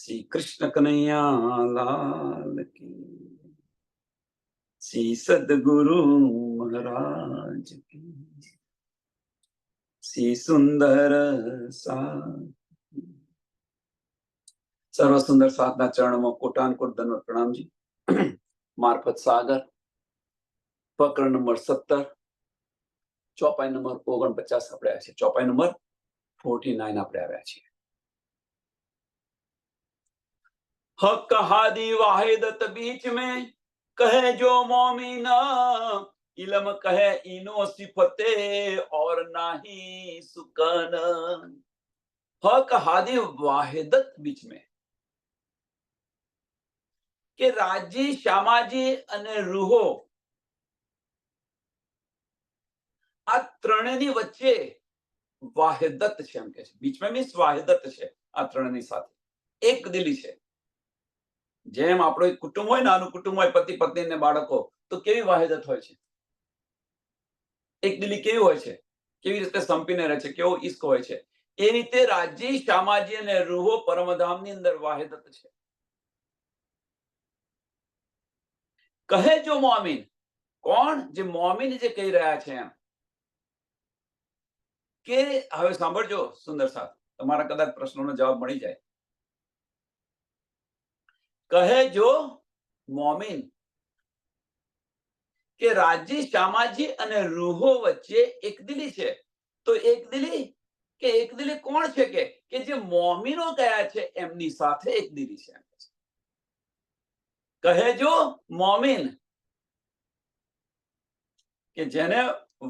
श्री कृष्ण कन्हैया लाल की, श्री सदगुरु महाराज की, श्री सुंदर साथ सर्व सुंदर साधना चरण में कोटानकोट दंडवत प्रणाम जी। मार्फत सागर प्रकरण नंबर 17 ચોપાઈ નંબર 49 આપણે આવ્યા છે। ચોપાઈ નંબર 49 આપણે આવ્યા છીએ। हक हादी वाहिदत बीच में कहे जो मोमिना, इलम कहे इनो सिफते और नाही सुकन। हक हादी वाहिदत बीच में કે રાજી શ્યામાજી અને રૂહો આ ત્રણેયની વચ્ચે વાહિદત છે એમ કે છે। બીચમાં મીન્સ વાહિદત છે આ ત્રણેયની સાથે એક દિલી છે। જેમ આપણો એક કુટુંબ હોય, નાનું કુટુંબ હોય, પતિ પત્ની ને બાળકો, તો કેવી વાહિદત હોય છે, એક દિલી કેવી હોય છે, કેવી રીતે સંપીને રહે છે, કેવો ઈશ્ક હોય છે। એ રીતે રાજી શ્યામાજી અને રૂહો પરમધામની અંદર વાહિદત છે। કહે જો મોમિન, કોણ? જે મોમિન જે કહી રહ્યા છે એમ કે હવે સાંભળજો સુંદર સાથ, તમારા કદાચ પ્રશ્નોનો જવાબ મળી જાય। કહે જો મોમિન કે રાજી શ્યામાજી અને રૂહો વચ્ચે એકદિલી છે। તો એકદિલી કે એકદિલી કોણ છે કે જે મોમિનો ગયા છે એમની સાથે એકદિલી છે। કહે જો મોમિન કે જેને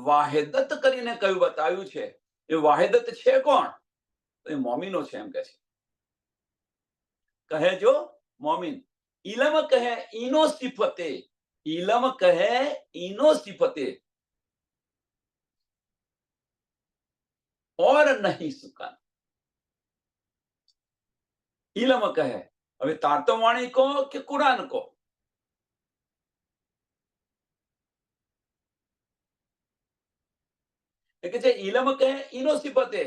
વાહિદત કરીને કયું બતાવ્યું છે, એ વાહિદત છે કોણ? તો એ મોમિનો છે એમ કે છે। કહે જો મોમિન, ઇલમ કહે ઈનો સિફતે, इलम कहे इनो सिफते और नहीं सुकन। इलम कहे, अभी तारतमवाणी को कि कुरान को? इलम कहे इनो सिफते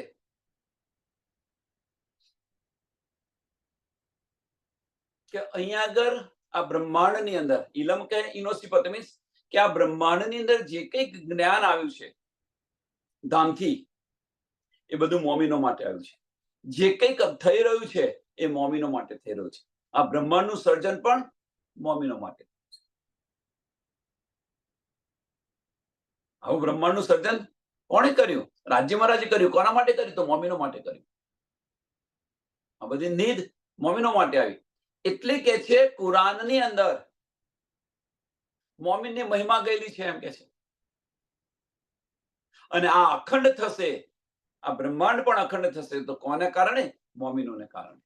કે અહીંયા આગળ આ બ્રહ્માંડની અંદર ઇલમ કહે ઇનો સિફતે મીન્સ કે આ બ્રહ્માંડની અંદર જે કંઈક જ્ઞાન આવ્યું છે ધામથી, એ બધું મોમિનો માટે આવ્યું છે। જે કંઈક થઈ રહ્યું છે એ મોમિનો માટે થઈ રહ્યું છે। આ બ્રહ્માંડનું સર્જન પણ મોમિનો માટે। આવું બ્રહ્માંડનું સર્જન કોણે કર્યું? રાજ્ય મહારાજે કર્યું। કોના માટે કર્યું? તો મોમિનો માટે કર્યું। આ બધી નીડ મોમિનો માટે આવી। એટલે કે છે કુરાનની અંદર મોમિનની મહિમા ગયેલી છે એમ કે છે। અને આ અખંડ થશે, આ બ્રહ્માંડ પણ અખંડ થશે તો કોને કારણે? મોમિનોને કારણે।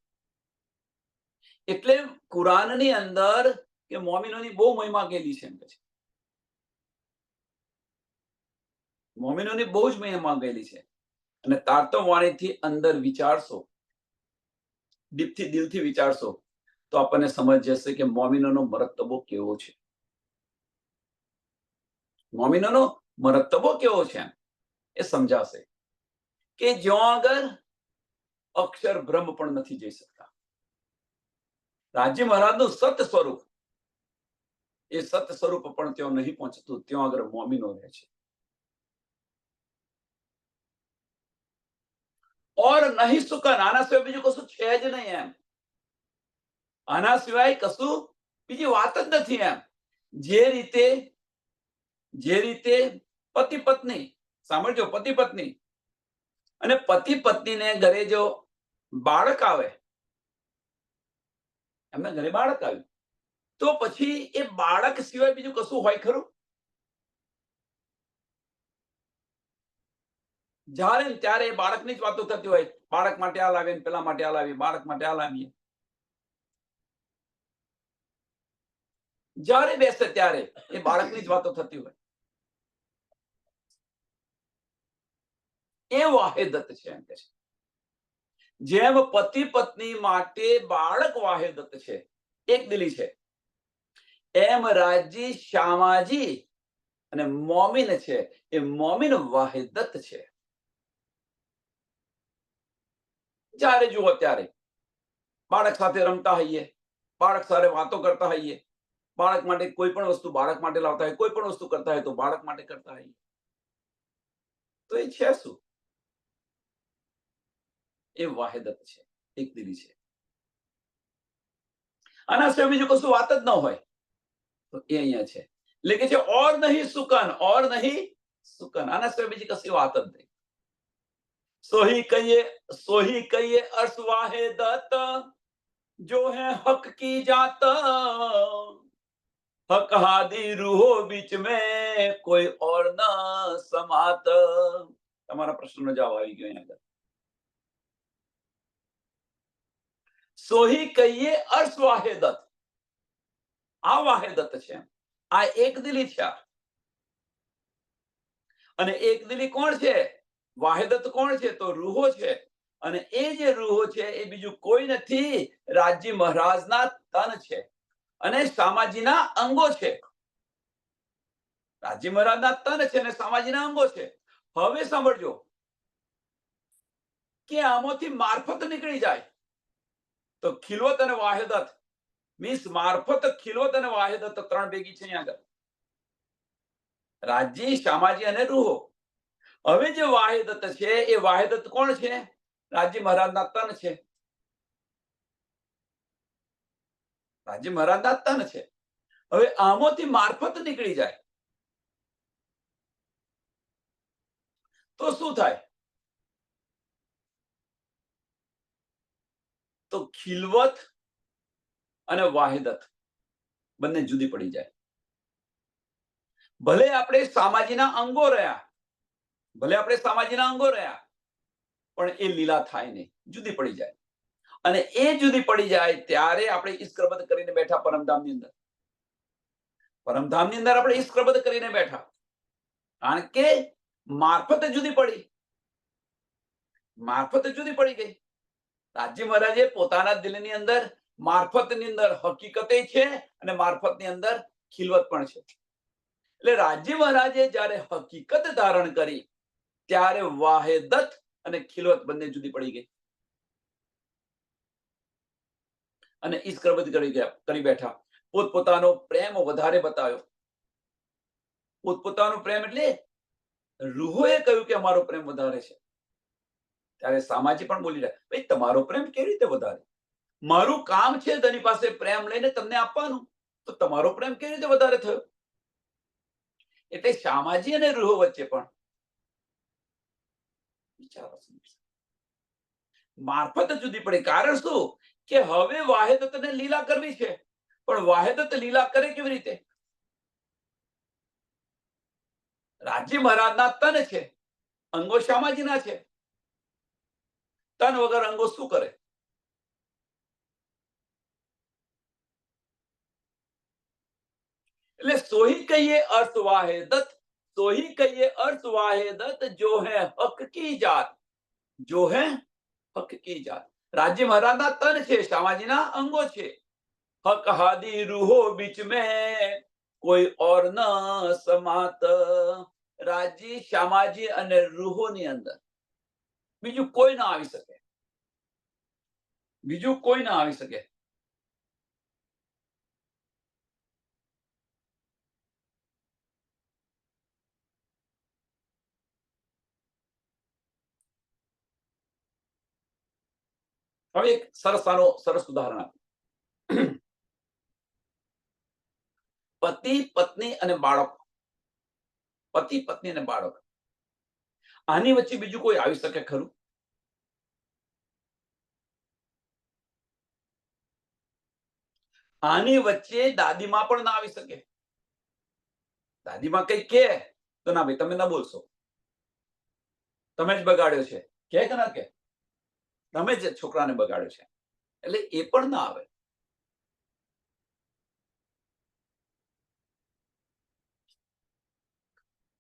એટલે કુરાનની અંદર કે મોમિનોની બહુ મહિમા ગયેલી છે એમ કે છે। મોમિનોની બહુ જ મહિમા ગયેલી છે। અને તારતમવાણીથી અંદર વિચારશો, દીપથી દિલથી વિચારશો તો આપણને સમજ જશે કે મોમિનોનો મરતબો કેવો છે। મોમિનોનો મરતબો કેવો છે એ સમજાશે કે જ્યાં આગળ અક્ષર બ્રહ્મ પણ નથી જઈ શકતા। રાજ્ય મહારાજનું સત સ્વરૂપ, એ સત સ્વરૂપ પણ ત્યાં નહીં પહોંચતું, ત્યાં આગળ મોમિનો રહે છે। और नहीं सुकन, આના સિવાય બીજું કશું છે જ નહીં એમ। આના સિવાય કશું બીજી વાત જ નથી એમ। જે રીતે પતિ પત્ની, સાંભળજો, પતિ પત્ની અને પતિ પત્નીને ઘરે જો બાળક આવે, એમના ઘરે બાળક આવ્યું તો પછી એ બાળક સિવાય બીજું કશું હોય ખરું? જ્યારે ને ત્યારે એ બાળકની જ વાતો થતી હોય। બાળક માટે આ લાવીએ, પેલા માટે આ લાવીએ, બાળક માટે આ લાવીએ। જ્યારે બેસે ત્યારે એ બાળકની જ વાતો થતી હોય। એ વાહિદત છે એમ કે છે। જેમ પતિ પત્ની માટે બાળક વાહિદત છે, એક દિલી છે, એમ રાજી શ્યામાજી અને મોમિન છે, એ મોમિન વાહિદત છે। જ્યારે જુઓ ત્યારે બાળક સાથે રમતા હોઈએ, બાળક સાથે વાતો કરતા હોઈએ, બાળક માટે કોઈ પણ વસ્તુ બાળક માટે લાવતા હોય, કોઈ પણ વસ્તુ કરતા હોય તો બાળક માટે કરતા હોઈએ, તો એ છે શું? એ વાહિદત છે, એકદિલી છે. આના સિવાય બીજું કશું વાત જ ન હોય તો એ અહીંયા છે. એટલે કે છે ઓર નહીં સુકન, ઓર નહીં સુકન. આના સિવાય બીજી કશી વાત જ નહીં. સોही कहिए अर्श वाहिदत जो है हक की जात, हक हादी रूहो बीच में कोई और न समात. તમારા પ્રશ્નનો જવાબ આવી ગયો અહીંયા આગળ. સોહી કહીએ અર્શ વાહિદત, આ વાહિદત છે, આ એકદિલી છે. અને એકદિલી કોણ છે? વાહિદત કોણ છે? તો રૂહો છે. અને એ જે રૂહો છે એ બીજું કોઈ નથી, રાજી મહારાજના તન છે અને સામાજીના અંગો છે. રાજી મહારાજના તન છે અને સામાજીના અંગો છે. હવે સાંભળજો કે આમાંથી મારફત નીકળી જાય તો ખિલવત અને વાહિદત, મીન્સ મારફત, ખિલવત અને વાહિદત ત્રણ ભેગી છે અહીંયા આગળ. રાજી, શામાજી અને રૂહો. હવે જે વાહિદત છે એ વાહિદત કોણ છે? રાજી મહારાજના તન છે. રાજી મહારાજના તન છે. હવે આમાંથી મારફત નીકળી જાય તો શું થાય? તો ખિલવત અને વાહિદત બંને જુદી પડી જાય. ભલે આપણે સામાજીના અંગો રહ્યા, ભલે આપણે સામાજીના અંગો રહ્યા, પણ એ લીલા થાય નહીં, જુદી પડી જાય. અને એ જુદી પડી જાય ત્યારે આપણે ઈશ્કરબદ્ધ કરીને બેઠા પરમધામની અંદર. પરમધામની અંદર આપણે ઈશ્કરબદ્ધ કરીને બેઠા, કારણ કે મારફત જુદી પડી, મારફત જુદી પડી ગઈ. રાજી મહારાજે પોતાના દિલની અંદર મારફતની અંદર હકીકતે છે અને મારફતની અંદર ખિલવત પણ છે. એટલે રાજી મહારાજે જ્યારે હકીકત ધારણ કરી ત્યારે વાહિદત અને ખિલવત બંને જુદી પડી ગઈ અને ઈશ્કરબદ્ધ કરી બેઠા. પોતપોતાનો પ્રેમ વધારે બતાવ્યો. પોતપોતાનો પ્રેમ એટલે રૂહોએ કહ્યું કે અમારો પ્રેમ વધારે છે. ત્યારે સામાજી પણ બોલી રહ્યા, ભાઈ તમારો પ્રેમ કેવી રીતે વધારે? મારું કામ છે તેની પાસે પ્રેમ લઈને તમને આપવાનું, તો તમારો પ્રેમ કેવી રીતે વધારે થયો? એટલે શામાજી અને રૂહો વચ્ચે પણ વિચારો, મારફત જુદી પડી. કારણ શું? કે હવે વાહિદતને લીલા કરવી છે, પણ વાહિદત લીલા કરે કેવી રીતે? રાજી મહારાજના તન છે, અંગો શામાજીના છે. તન વગર અંગો શું કરે? એટલે સોही कहिए अर्थ वाहिदत, सोही कहिए अर्थ वाहिदत जो है हक की जात, जो है हक की जात. राजी મહારાજના તન છે, શામાજીના અંગો છે. हक हादी रूहो बीच में कोई और न समात. રાજી, શામાજી અને રૂહોની અંદર બીજું કોઈ ના આવી શકે, બીજું કોઈ ના આવી શકે. હવે એક સરસ ઉદાહરણ આપું. પતિ પત્ની અને બાળક, પતિ પત્ની અને બાળક, આની વચ્ચે બીજું કોઈ આવી શકે ખરું? આની વચ્ચે દાદીમાં પણ ના આવી શકે. દાદીમાં કઈ કે તો ના ભાઈ તમે ના બોલશો, તમે જ બગાડ્યો છે, કે ના કે તમે જ છોકરાને બગાડ્યો છે, એટલે એ પણ ના આવે.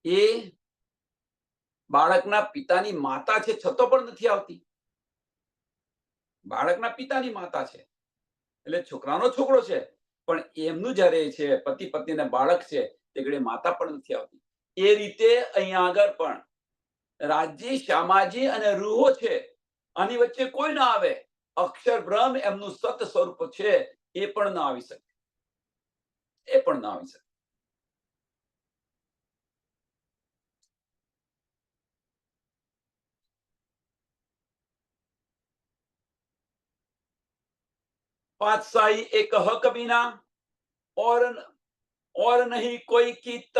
એ બાળકના પિતાની માતા છે છતાં પણ નથી આવતી. બાળકના પિતાની માતા છે એટલે છોકરાનો છોકરો છે, પણ એમનું જયારે છે પતિ પત્ની ને બાળક છે તે ઘડી માતા પણ નથી આવતી. એ રીતે અહીંયા આગળ પણ રાજી, શામાજી અને રૂહો છે, આની વચ્ચે કોઈ ના આવે. અક્ષર બ્રહ્મ એમનું સત સ્વરૂપ છે, એ પણ ના આવી શકે, એ પણ ના આવી શકે. पातशाही एक हक बिना और नहीं कोई कीत,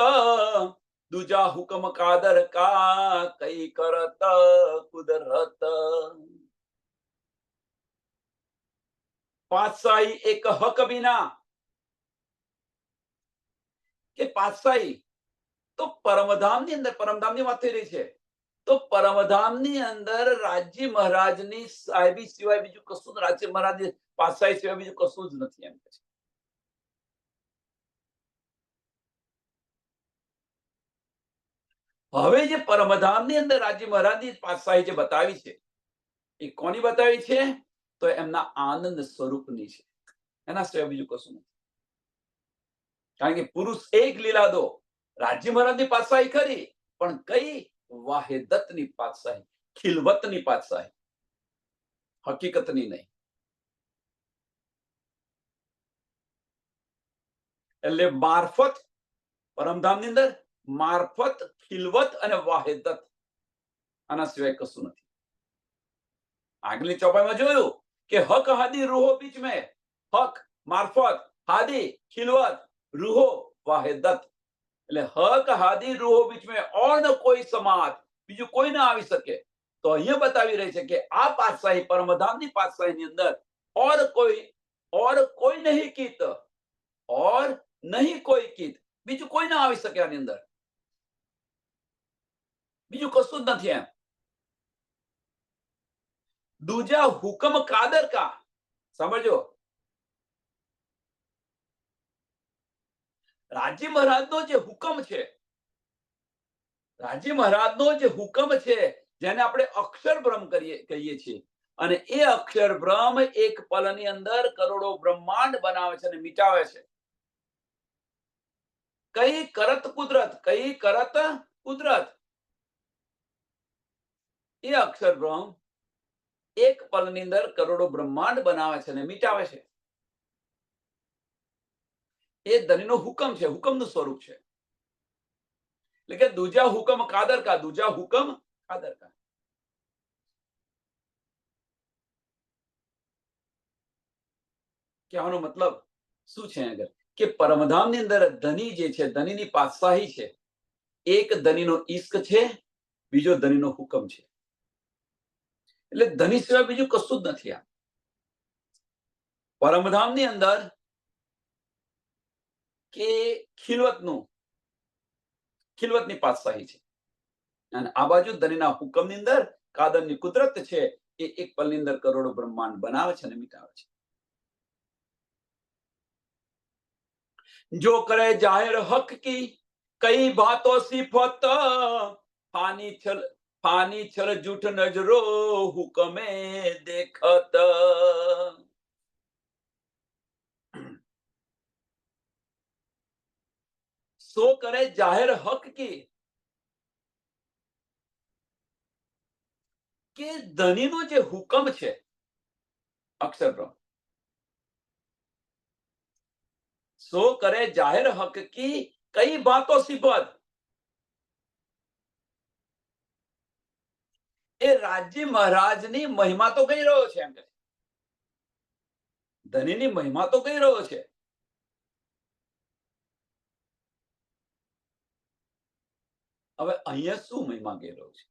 दूजा हुक्म कादर का कई करत कुदरत. पातशाही एक हक बिना, કે પાતશાહી તો પરમધામની અંદર, પરમધામની વાત થઈ રહી છે, તો પરમધામની અંદર રાજ્ય મહારાજની સાહેબી સિવાય બીજું કશું, રાજ્ય મહારાજની પાતશાહી સિવાય બીજું કશું જ નથી એમ કે છે. હવે જે પરમધામની અંદર રાજ્ય મહારાજની પાતશાહી જે બતાવી છે, એ કોની બતાવી છે? તો એમના આનંદ સ્વરૂપની છે, એના સિવાય બીજું કશું નથી. કારણ કે પુરુષ એક લીલા દો, રાજ્ય મહારાજની પાતશાહી ખરી, પણ કઈ? વાહેદતની પાતશાહી, ખિલવતની પાતશાહી, હકીકતની નહીં. એટલે મારફત પરમધામની અંદર મારફત, ખિલવત અને વાહેદત, આના સિવાય કશું નથી. આગલી ચોપાઈમાં જોયું કે હક હાદી રૂહો બીચ મેં, હક, મારફત, હાદી, ખિલવત, રૂહો, વાહેદત. એટલે હક હાદી રૂહો બીચ મેં ઓર ન કોઈ સમાત, બીજું કોઈ ના આવી શકે. તો અહીંયા બતાવી રહી છે કે આ પાતશાહી, પરમધામની પાતશાહીની અંદર ઓર કોઈ નહીં કીત, ઓર નહીં કોઈ કીત, બીજું કોઈ ના આવી શકે આની અંદર, બીજું કશું જ નથી એમ. दूजा हुक्म कादर का, समझो, રાજ્ય મહારાજનો જે હુકમ છે, રાજ્ય મહારાજનો જે હુકમ છે, જેને આપણે અક્ષર બ્રહ્મ કહીએ છીએ, અને એ અક્ષર બ્રહ્મ એક પલની અંદર કરોડો બ્રહ્માંડ બનાવે છે અને મિટાવે છે. કઈ કરત કુદરત, કઈ કરત કુદરત. એ અક્ષર બ્રહ્મ એક પલની અંદર કરોડો બ્રહ્માંડ બનાવે છે અને મિટાવે છે. એ ધણીનો હુકમ છે, હુકમનું સ્વરૂપ છે. એટલે કે દૂજા હુકમ કાદર કા, દૂજા હુકમ કાદર કા. કહેવાનો મતલબ શું છે આગળ? કે પરમધામની અંદર ધની જે છે, ધનીની પાતશાહી છે, એક ધનીનો ઈશ્ક છે, બીજો ધનીનો હુકમ છે. એટલે ધની સિવાય બીજું કશું જ નથી. આ પરમધામની અંદર કે ખિલવતની પાતશાહી છે, અને આ બાજુ ધનીના હુકમની અંદર કાદરની કુદરત છે, એ એક પલની અંદર કરોડો બ્રહ્માંડ બનાવે છે અને મિટાવે છે. जो करे जाहिर हक की कई बातों सिफत, फानी छल झूठ नजरो हुक्मे देखत. सो करे जाहिर हक की, કે ધનીનો જે હુકમ છે અક્ષર બ્રહ્મ, सो करे जाहिर हक की कई बातों सिफत. એ રાજ્ય મહારાજની મહિમા તો કહી રહ્યો છે, એમ કે ધનીની મહિમા તો કહી રહ્યો છે. હવે અહીંયા શું મહિમા કહી રહ્યો છે?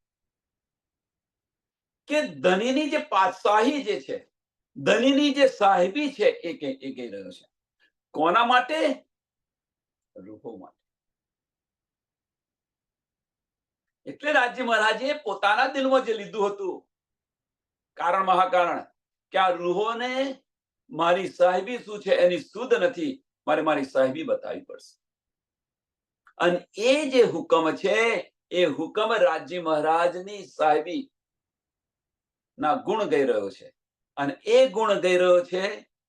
કે ધનીની જે પાતશાહી જે છે, ધનીની જે સાહેબી છે, એ કહી રહ્યો છે. કોના માટે? રૂહો માટે. એટલે રાજ્ય મહારાજે પોતાના દિલમાં જે લીધું હતું, કારણ મહાકારણ, કે આ રૂહોને મારી સાહેબી શું છે એની સુધ નથી, મારી સાહેબી બતાવવી પડશે. અને એ જે હુકમ છે, એ હુકમ રાજ્ય મહારાજની સાહેબી ના ગુણ ગઈ રહ્યો છે. અને એ ગુણ ગઈ રહ્યો છે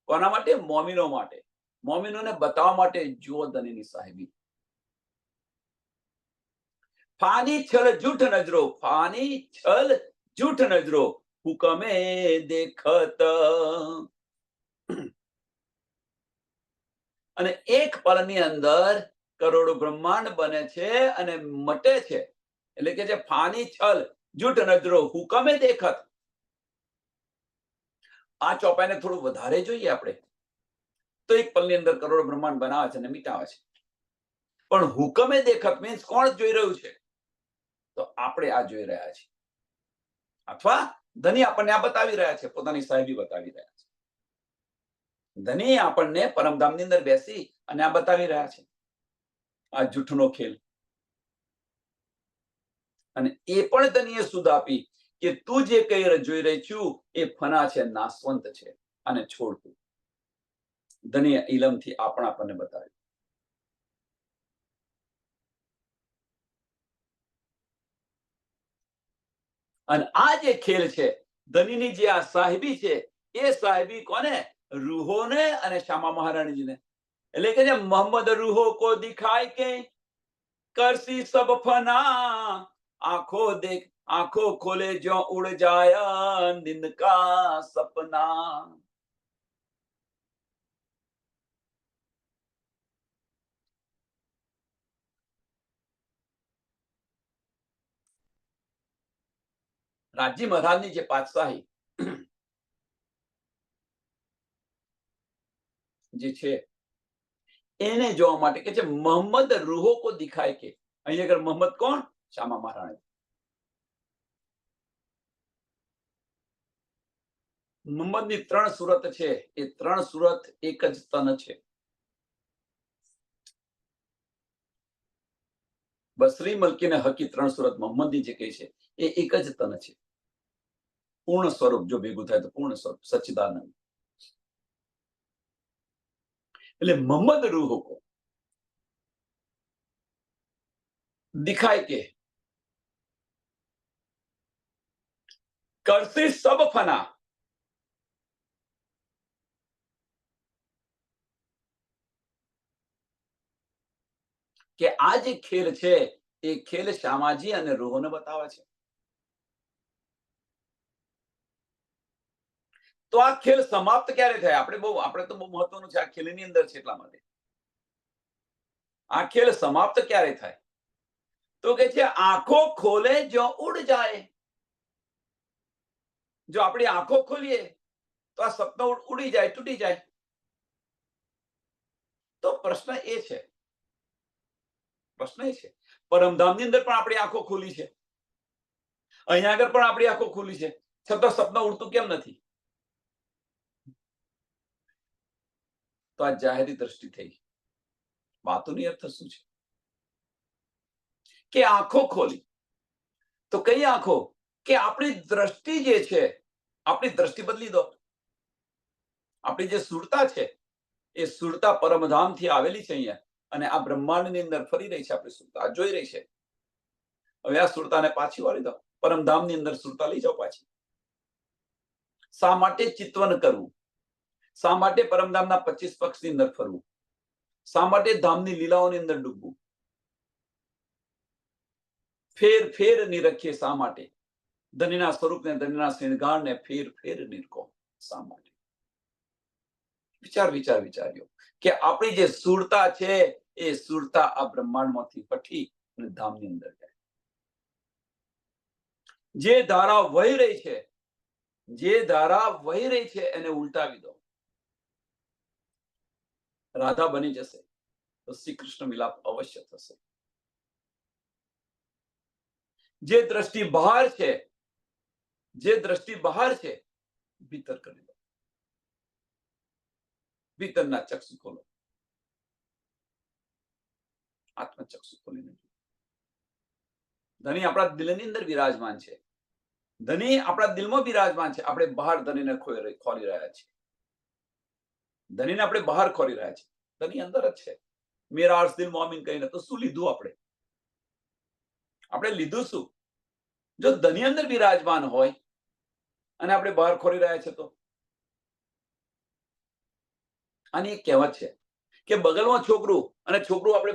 કોના માટે? મોમીનો માટે. મોમીનોને બતાવવા માટે, જુઓ ધનીની સાહેબી. ફાની છલ જૂઠ નજરો, ફાની છલ જૂઠ નજરો હુકમે દેખત. અને એક પળની અંદર કરોડો બ્રહ્માંડ બને છે અને મટે છે. એટલે કે જે ફાની છલ જૂઠ નજરો હુકમે દેખત. આ ચોપાઈને થોડું વધારે જોઈએ આપણે તો એક પલની અંદર કરોડો બ્રહ્માંડ બનાવે છે અને મિટાવે છે. પણ હુકમે દેખત મીન્સ કોણ જોઈ રહ્યું છે? તો આપણે આ જોઈ રહ્યા છીએ, અથવા ધની આપણને આ બતાવી રહ્યા છે, પોતાની સાહેબી બતાવી રહ્યા છે. ધની આપણને પરમધામની અંદર બેસી અને આ બતાવી રહ્યા છે, આ જૂઠનો ખેલ. અને એ પણ ધનીએ સુધ આપી કે તું જે કઈ જોઈ રહી છું એ ફના છે, નાશવંત છે, અને છોડતું. ધનીએ ઇલમથી આપણને બતાવ્યું. અને આ જે ખેલ છે, ધનીની જે આ સાહેબી છે, એ સાહેબી કોને? રૂહોને અને શ્યામા મહારાણીજીને. એટલે કે જે મોહમ્મદ રૂહો કો દિખાય કે કરસી સબ ફના, આંખો ખોલે જો ઉડ જાયા નિંદ કા સપના. રાજજી મહારાજની જે પાતશાહી જે છે એને જોવા માટે કે છે મોહમ્મદ રૂહો કો દિખાય કે. અહીં આગળ મોહમ્મદ કોણ? શ્યામા મહારાણી. મોહમ્મદની 3 સુરત છે, એ 3 સુરત એક જ તન છે. બસરી મલકીને હકી 3 સુરત મોહમ્મદની જે કહી છે એ એક જ તન છે. પૂર્ણ સ્વરૂપ જો ભેગું થાય તો પૂર્ણ સ્વરૂપ સચ્ચિદાનંદ. એટલે મોહમ્મદ રૂહો કો દિખાય કે કરસે સબ ફના. કે આ જે ખેલ છે એ ખેલ શ્યામાજી અને રૂહોને બતાવે છે. તો આ ખેલ સમાપ્ત ક્યારે થાય? આપણે તો બહુ મહત્વનું છે, આ ખેલની અંદર છે એટલા માટે. આ ખેલ સમાપ્ત ક્યારે થાય? તો કે છે આંખો ખોલે જો ઉડ જાય. જો આપણી આંખો ખોલીએ તો આ સપના ઉડી જાય, તૂટી જાય. તો પ્રશ્ન એ છે પરમધામની અંદર પણ આપણી આંખો ખુલી છે, અહીંયા આગળ પણ આપણી આંખો ખુલી છે, છતાં સપના ઉડતું કેમ નથી? તો આ જાહેરી દ્રષ્ટિ થઈ. વાતોની અર્થ શું છે કે આંખો ખોલી. તો કઈ આંખો? કે આપણી દ્રષ્ટિ જે છે, આપણી દ્રષ્ટિ બદલી દો. આપણી જે સુરતા છે એ સુરતા પરમધામથી આવેલી છે અહીંયા, અને આ બ્રહ્માંડની અંદર ફરી રહી છે. આપણી સુરતા જોઈ રહી છે. હવે આ સુરતાને પાછી વાળી દો, પરમધામની અંદર સુરતા લઈ જાઓ પાછી. શા માટે ચિત્વન કરવું? શા માટે પરમધામના 25 પક્ષની અંદર ફરવું? શા માટે ધામની લીલાઓની અંદર ડૂબવું? ફેર નિરખીએ શા માટે? ધનીના સ્વરૂપને, ધનીના શૃંગારને ફેર નિરખો શા માટે? વિચાર્યો કે આપણી જે સુરતા છે એ સુરતા આ બ્રહ્માંડમાંથી પઠી અને ધામની અંદર જાય. જે ધારા વહી રહી છે એને ઉલટાવી દો. રાધા બની જશે તો શ્રી કૃષ્ણ મિલાપ અવશ્ય થશે. જે દ્રષ્ટિ બહાર છે ભીતર કરી દો. ભીતરના ચક્ષુ ખોલો, આત્મચક્ષુ ખોલીને. ધની આપણા દિલની અંદર વિરાજમાન છે, ધની આપણા દિલમાં વિરાજમાન છે. આપણે બહાર ધનીને ખોલી રહ્યા છીએ. ધનીને આપણે બહાર ખોલી રહ્યા છીએ, ધની અંદર જ છે. મેરા અર્શ દિલ મોમિન કહીને તો શું લીધું? આપણે લીધું શું? જો ધની અંદર વિરાજમાન હોય અને આપણે બહાર ખોલી રહ્યા છે તો આની એક કહેવત છે કે બગલમાં છોકરું અને છોકરું આપણે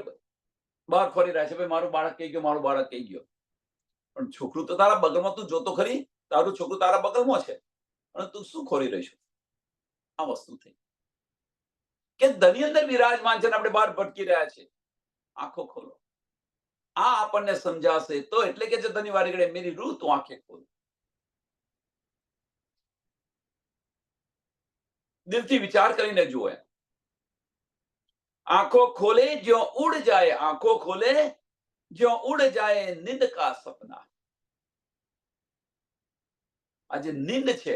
બહાર ખોલી રહ્યા છે, ભાઈ મારું બાળક કહી ગયો, મારું બાળક કહી ગયો. પણ છોકરું તો તારા બગલમાં તું જોતો ખરી, તારું છોકરું તારા બગલમાં છે અને તું શું ખોરી રહી છું? આ વસ્તુ થઈ કે ધની અંદર વિરાજમાન છે, આપણે બહાર ભટકી રહ્યા છે. આંખો ખોલો. આ આપણને સમજાશે તો, એટલે કે ધની વારી ઘડે મેરી રૂહ તું આંખે ખોલ. દિલથી વિચાર કરીને જુઓ. आंखों खोले जो उड़ जाए, आंखों खोले जो उड़ जाए नींद का सपना. આ જે નીંદ છે,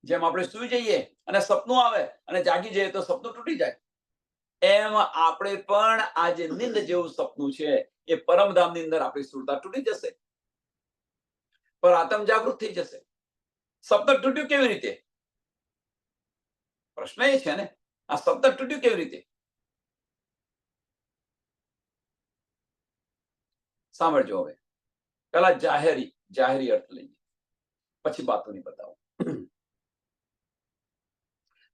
જેમ આપણે સુઈ જઈએ અને સપનું આવે અને જાગી જઈએ તો સપનું તૂટી જાય, એમ આપણે પણ આ જે નીંદ જેવું સપનું છે એ પરમધામની અંદર આપણી સુરતા તૂટી જશે, પર આત્મ જાગૃત થઈ જશે. સપનું તૂટ્યું કેવી રીતે? પ્રશ્ન એ છે ને, આ સપનું તૂટ્યું કેવી રીતે? સાંભળજો. હવે પેલા જાહેરી અર્થ લઈએ, પછી બાતોની બતાવો.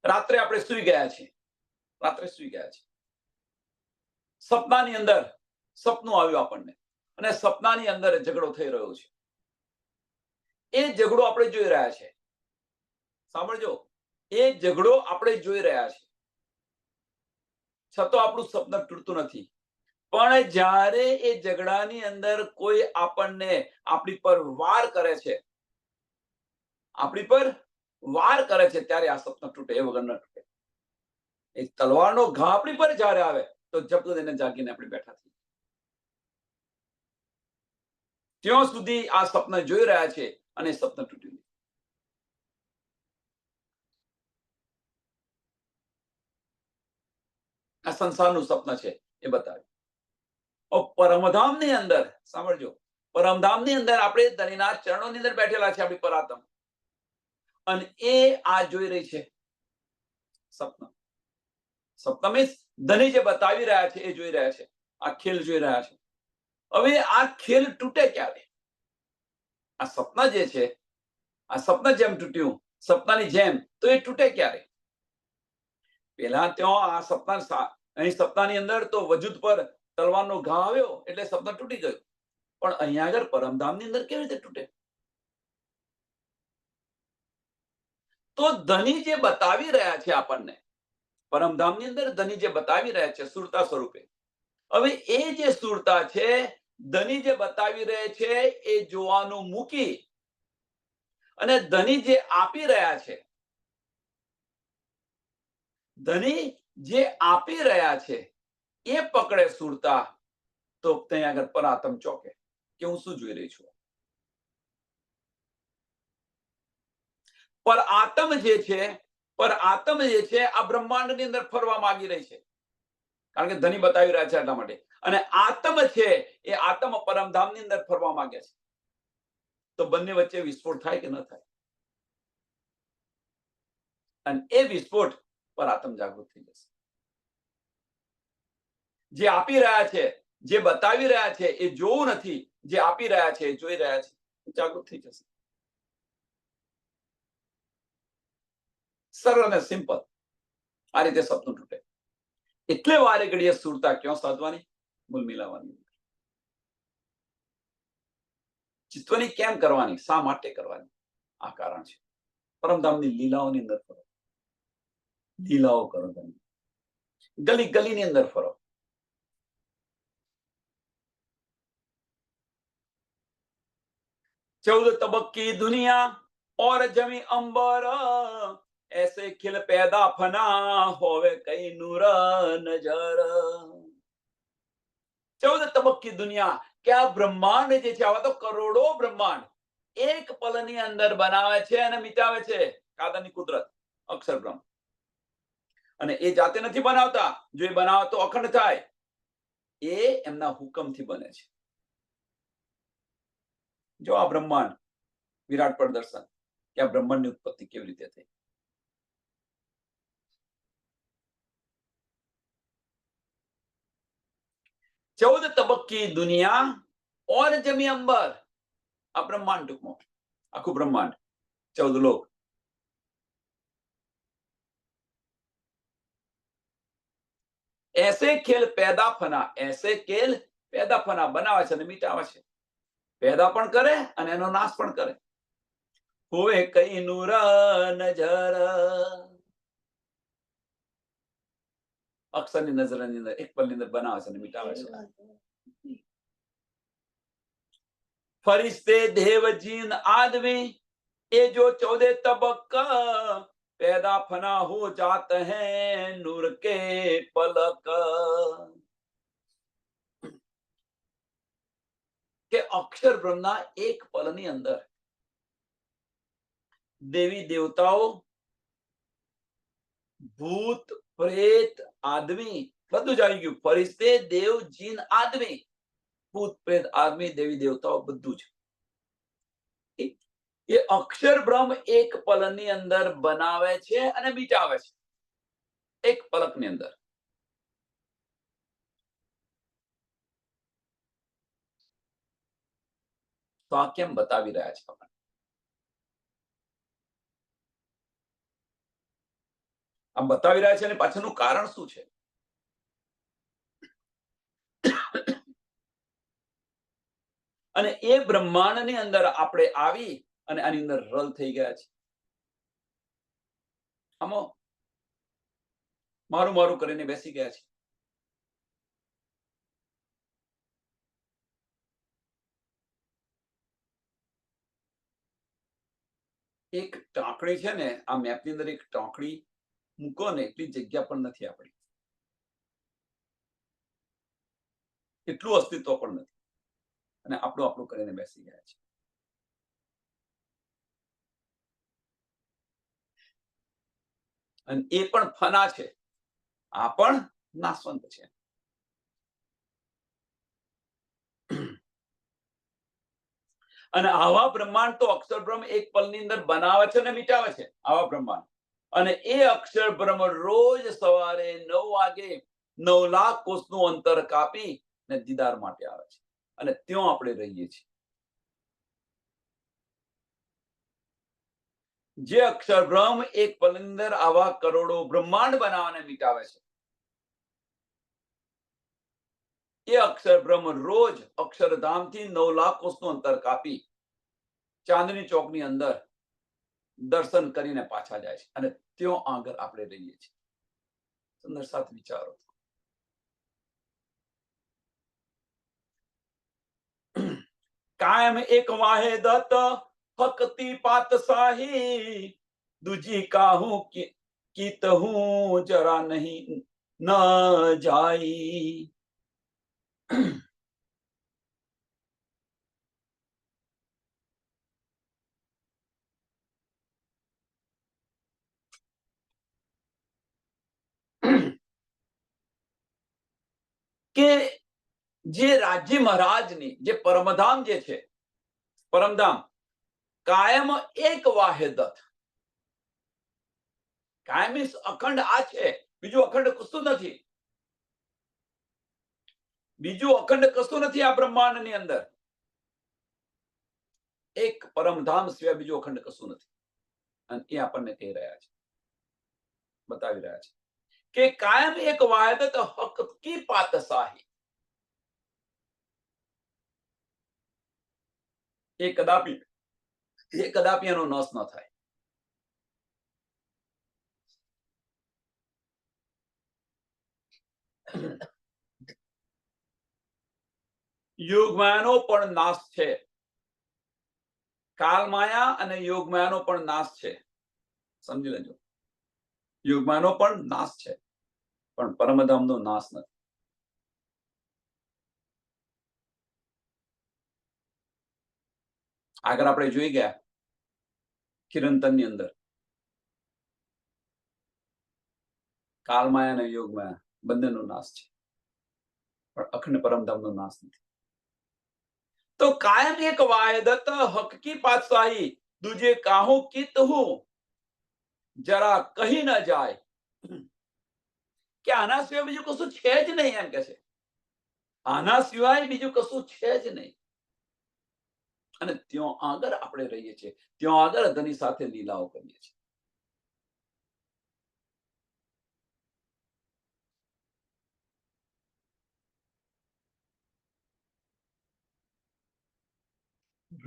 રાત્રે આપણે સુઈ ગયા છીએ, સપનાની અંદર સપનું આવ્યું આપણને, અને સપનાની અંદર ઝઘડો થઈ રહ્યો છે. એ ઝઘડો આપણે જોઈ રહ્યા છે. સાંભળજો, એ ઝઘડો આપણે જોઈ રહ્યા છે, છતાં આપણું સપનું તૂટતું નથી. પણ જ્યારે એ ઝઘડાની અંદર કોઈ આપણને આપણી પર વાર કરે છે, ત્યારે આ સપનું તૂટે, એ વગર ન તૂટે. એ તલવારનો ઘા આપણી પર જ્યારે આવે તો જપતો એને જાગીને આપણે બેઠા થઈએ. ત્યાં સુધી આ સપના જોઈ રહ્યા છે અને સપનું તૂટ્યું નહીં. આ સંસારનું સપના છે એ બતાવ્યું. પરમધામની અંદર સાંભળજો, પરમધામની અંદર આપણે ધણીના ચરણોની અંદર બેઠેલા છે, આપણી પરાત્મ, અને એ આ જોઈ રહી છે સપના. સપના મીન્સ ધણી જે બતાવી રહ્યા છે એ જોઈ રહ્યા છે, આ ખેલ જોઈ રહ્યા છે. હવે આ ખેલ તૂટે ક્યારે? આ સપના જે છે, આ સપના જેમ તૂટ્યું, સપનાની જેમ, તો એ તૂટે ક્યારે? પેલા ત્યાં આ સપના, અહીં સપનાની અંદર તો વજૂદ પર તલવારનો ઘા આવ્યો એટલે સપના તૂટી ગયું. પણ અહીંયા આગળ પરમધામની અંદર કેવી રીતે તૂટે? તો ધની જે બતાવી રહ્યા છે આપણને, પરમધામની અંદર ધની જે બતાવી રહ્યા છે સુરતા સ્વરૂપે, હવે એ જે સુરતા છે, ધની જે બતાવી રહે છે એ જોવાનું મૂકી અને ધની જે આપી રહ્યા છે, ધની જે આપી રહ્યા છે એ પકડે સુરતા, તો ત્યાં આગળ પરાત્મ ચોકે કે હું શું જોઈ રહી છું. પર આત્મ જે છે આ બ્રહ્માંડની અંદર ફરવા માંગી રહી છે, કારણ કે ધની બતાવી રહ્યા છે એટલા માટે. અને આત્મ છે એ આત્મ પરમધામની અંદર ફરવા માંગે છે. તો બંને વચ્ચે વિસ્ફોટ થાય કે ન થાય? અને એ વિસ્ફોટ પર આત્મ જાગૃત થઈ જશે. જે આપી રહ્યા છે, જે બતાવી રહ્યા છે એ જોવું નથી, જે આપી રહ્યા છે એ જોઈ રહ્યા છે, જાગૃત થઈ જશે. સરળ અને સિમ્પલ. આ રીતે સપનું તૂટે. એટલે વારે ઘડીએ સુરતા ક્યાં સાધવાની? મૂલ મિલાવવાની. ચિત્તવની કેમ કરવાની? શા માટે કરવાની? આ કારણ છે. પરમધામની લીલાઓની અંદર ફરો, લીલાઓ કરો. ગલી ગલીની અંદર ફરો. चौद तबक की दुनिया और जमी अंबर, ऐसे खिल पैदा फना होवे कई नूर नजर. 14 तबक की दुनिया, કે આ બ્રહ્માંડ જે છે, આવા તો કરોડો બ્રહ્માંડ એક પલની અંદર બનાવે છે અને મિટાવે છે. કાદરની કુદરત, અક્ષર બ્રહ્મ. અને એ જાતે નથી બનાવતા, જો એ બનાવે તો અખંડ થાય. એ એમના હુકમથી બને છે. જો આ બ્રહ્માંડ વિરાટ પ્રદર્શન, કે આ બ્રહ્માંડની ઉત્પત્તિ કેવી રીતે થઈ. चौद तबक की दुनिया और जमी अंबर, આ બ્રહ્માંડ, ટૂંકમાં આખું બ્રહ્માંડ, 14 લોક. ऐसे खेल पैदा फना, ऐसे खेल પેદા ફના બનાવે છે અને મિટાવે છે. પેદા પણ કરે અને એનો નાશ પણ કરે. હોવે કઈ નૂર નજર, અક્ષરની નજરની અંદર એક પલની અંદર બનાવે છે અને મિટાવે છે. ફરિશ્તે દેવ જીન आदमी ये जो 14 तबक पैदा फना हो जाते हैं नूर के पलक. કે અક્ષર બ્રહ્મના એક પલની અંદર દેવી દેવતાઓ, ભૂત, પ્રેત, આદમી બધું જ આવી ગયું. ફરિશ્તે, દેવ, જીન, આદમી, ભૂત, પ્રેત, આદમી, દેવી દેવતાઓ બધું જ. એ અક્ષર બ્રહ્મ એક પલની અંદર બનાવે છે અને મિટાવે છે, એક પલકની અંદર. તો આ કેમ બતાવી રહ્યા છે આપણને? આ બતાવી રહ્યા છે અને પાછળનું કારણ શું છે? અને એ બ્રહ્માંડની અંદર આપણે આવી અને આની અંદર રલ થઈ ગયા છે. આમાં મારું મારું કરીને બેસી ગયા છે. એક ટાંકણી છે ને, આ મેપની અંદર એક ટાંકણી મૂકો ને એટલી જગ્યા પણ નથી આપણી, એટલું અસ્તિત્વ પણ નથી, અને આપણું કરીને બેસી ગયા છે. અને એ પણ ફના છે, આ પણ નાશવંત છે. અને આવા બ્રહ્માંડ તો અક્ષર બ્રહ્મ એક પલની અંદર બનાવે છે અને મિટાવે છે, આવા બ્રહ્માંડ. અને એ અક્ષર બ્રહ્મ રોજ સવારે 9 વાગે 9 લાખ કોષનું અંતર કાપી ને દીદાર માટે આવે છે, અને ત્યાં આપણે રહીએ છીએ. જે અક્ષર બ્રહ્મ એક પલની અંદર આવા કરોડો બ્રહ્માંડ બનાવવાને મિટાવે છે, એ અક્ષર બ્રહ્મ રોજ અક્ષરધામથી 9 લાખ કોષનું અંતર કાપી ચાંદની ચોકની અંદર દર્શન કરીને પાછા જાય છે, અને ત્યાં આગળ આપણે રહીએ છીએ. સુંદર સાથ વિચારો. કાયમ એક વાહેદત હકતી પાતશાહી, દૂજી કાહું કીત હું જરા નહીં ન જાઈ. કે જે રાજ્ય મહારાજની જે પરમધામ જે છે, પરમધામ કાયમ એક વાહેદત. કાયમ મીન્સ અખંડ આ છે, બીજું અખંડ કશું નથી. બીજું અખંડ કશું નથી આ બ્રહ્માંડની અંદર. એક પરમધામ સિવાય બીજું અખંડ કશું નથી. અને એ આપણને કહી રહ્યા છે, બતાવી રહ્યા છે કે કાયમ એક વાહેદત હક કી પાતશાહી. એ કદાપી એનો નાશ ન થાય. યોગમાયાનો પણ નાશ છે, કાલમાયા અને યોગમાયાનો પણ નાશ છે. સમજી લેજો, યોગમાયાનો પણ નાશ છે, પણ પરમધામનો નાશ નથી. આગળ આપણે જોઈ ગયા કિરંતનની અંદર કાલમાયા અને યોગમાયા બંનેનો નાશ છે, પણ અખંડ પરમધામનો નાશ નથી. તો કાયમ એક વાયદત હક કી પાતશાહી, દૂજે કાહું કિત હું જરા કહી ન જાય. કે આના સિવાય બીજું કશું છે જ નહીં, એમ કે છે. આના સિવાય બીજું કશું છે જ નહીં. અને ત્યાં આગળ આપણે રહીએ છીએ, ત્યાં આગળ ધની સાથે લીલાઓ કરીએ છીએ.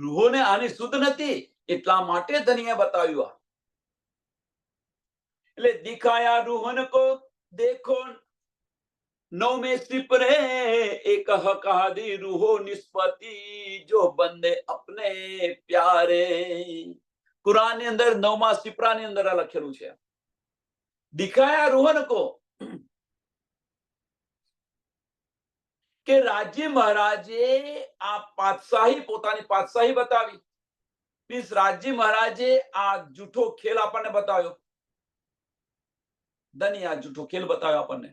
રૂહોને આની શુદ્ધ નથી, એટલા માટે ધણીએ બતાવ્યું આ. એટલે દિખાયા રૂહન કો દેખો नौ में सिपरे एक हक आदि रूहो निस्पति जो बंदे अपने प्यारे. કુરાન ની અંદર 9મા સિપરા ની અંદર આ લખેલું છે. દિખાયા રૂહન કો કે રાજ્ય મહારાજે આ પાતશાહી, પોતાની પાતશાહી બતાવી. મીન્સ રાજ્ય મહારાજે આ જૂઠો ખેલ આપણને બતાવ્યો. ધની આ જૂઠો ખેલ બતાવ્યો આપણને.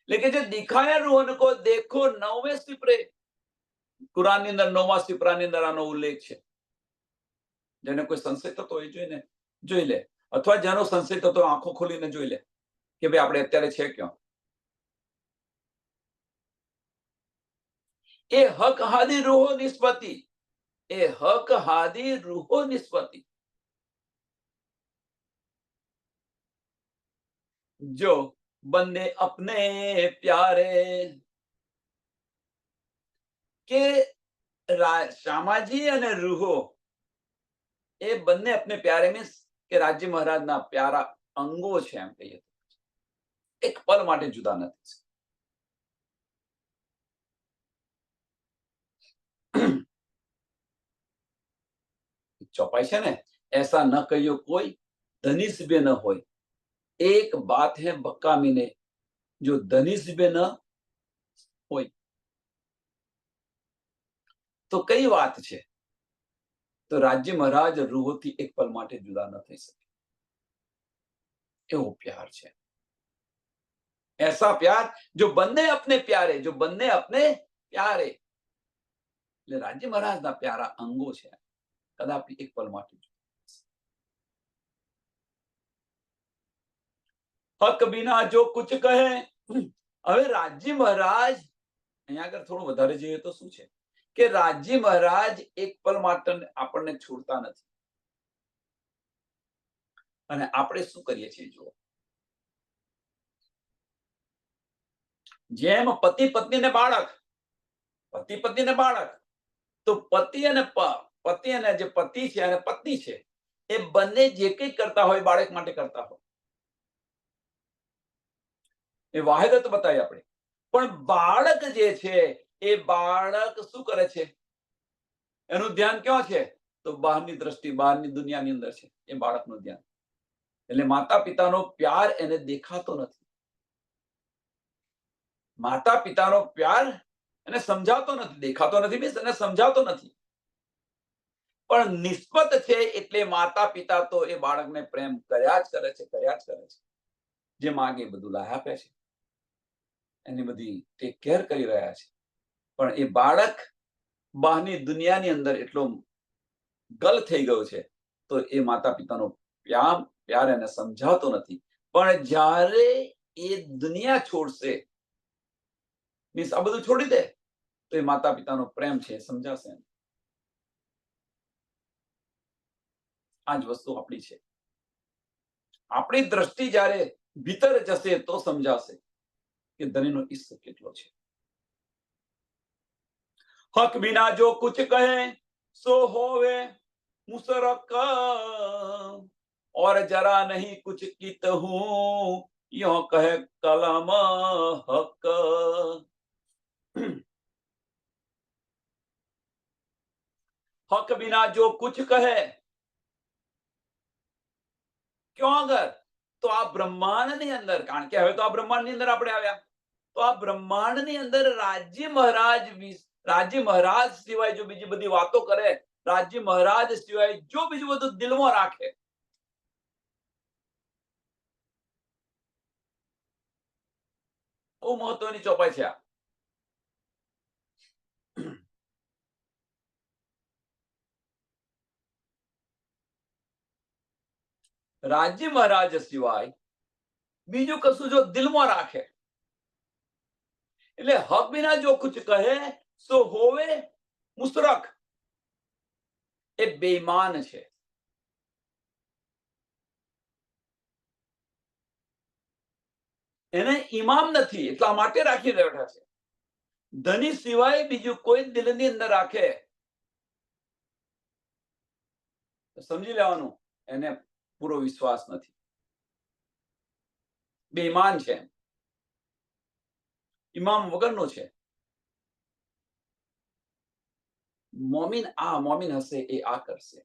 लेकिन जो दिखाया रूहन को देखो 9वें सिपरे, कुरान ની અંદર 9મા સિપરા ની અંદર આનો ઉલ્લેખ છે. જેને કોઈ સંશય થતો હોય જોઈને જોઈ લે, અથવા જેનો સંશય થતો આંખો ખોલીને જોઈ લે કે ભાઈ આપણે અત્યારે છે ક્યાં. એ હક હાદી રૂહો નિસ્બતી, એ હક હાદી રૂહો નિસ્બતી, જો બંને अपने प्यारे, કે શામાજી અને રૂહો એ બંને अपने प्यारे મીન્સ કે રાજ્ય મહારાજના પ્યારા અંગો છે એમ કહીએ. એક પલ માટે જુદા નથી. ચોપાઈ છે ને, ऐसा न कहियो कोई धनिस बे न होय. एक बात है बक्का मीने, जो धनिस बे न होय. તો કઈ વાત છે? તો રાજ્ય મહારાજ રૂહોથી એક પલ માટે જુદા ન થઈ શકે એવો પ્યાર છે. ऐसा प्यार जो બંને अपने प्यारे, जो બંને अपने प्यारे, એટલે રાજ્ય મહારાજના પ્યારા અંગો છે, કદાપી એક પલ માટે. હક બિના જો કુછ કહે. હવે રાજ્ય મહારાજ અહીંયા આગળ થોડું વધારે જોઈએ તો શું છે કે રાજ્ય મહારાજ એક પલ માટે આપણને છોડતા નથી. અને આપણે શું કરીએ છીએ જુઓ, જેમ પતિ પત્ની ને બાળક, પતિ પત્ની ને બાળક, તો પતિ અને જે પતિ છે અને પત્ની છે એ બંને જે કંઈ કરતા હોય બાળક માટે કરતા હોય, એ વાહિદત બતાવી આપણે. પણ બાળક જે છે એ બાળક શું કરે છે? એનું ધ્યાન ક્યાં છે? તો બહારની દ્રષ્ટિ, બહારની દુનિયાની અંદર છે એ બાળકનું ધ્યાન. એટલે માતા પિતાનો પ્યાર એને દેખાતો નથી. માતા પિતાનો પ્યાર એને સમજાતો નથી, દેખાતો નથી મીન્સ એને સમજાતો નથી. પણ નિસ્બત છે એટલે માતા પિતા તો એ બાળકને પ્રેમ કર્યા જ કરે છે, કર્યા જ કરે છે. જે માંગે બધું લાય આપે છે, એની બધી ટેક કેર કરી રહ્યા છે. પણ એ બાળક બહારની દુનિયાની અંદર એટલો ગલ થઈ ગયો છે તો એ માતા પિતાનો પ્યાર એને સમજાતો નથી. પણ જ્યારે એ દુનિયા છોડશે, મીન્સ આ બધું છોડી દે, તો એ માતા પિતાનો પ્રેમ છે સમજાશે. આ જ વસ્તુ આપણી છે. આપણી દ્રષ્ટિ જ્યારે ભીતર જશે તો સમજાશે કે ધણીનો ઈશ્ક કેટલો છે. હક બિના જો કુછ કહે સો હોવે મુસરક, और जरा नहीं कुछ कीत हूं यो कहे कलम हक. हक बिना जो कुछ કહે, क्यों अगर? તો આ બ્રહ્માંડની અંદર, કારણ કે હવે તો આ બ્રહ્માંડની અંદર આપણે આવ્યા, તો આ બ્રહ્માંડની અંદર રાજ્ય મહારાજ સિવાય જો બીજી બધી વાતો કરે, રાજ્ય મહારાજ સિવાય જો બીજું બધું દિલમાં રાખે, બહુ મહત્વની ચોપાઈ છે આ. રાજ્ય મહારાજ સિવાય બીજું કશું જો દિલમાં રાખે, એટલે હક બિના જો કુછ કહે સો હોવે મુસરક, એ બેઈમાન છે. એને ઈમાન નથી એટલા માટે રાખી બેઠા છે. ધની સિવાય બીજું કોઈ દિલની અંદર રાખે સમજી લેવાનું એને પૂરો વિશ્વાસ નથી, બેઈમાન છે, ઇમામ વગરનો છે. મોમીન હશે એ આ કરશે.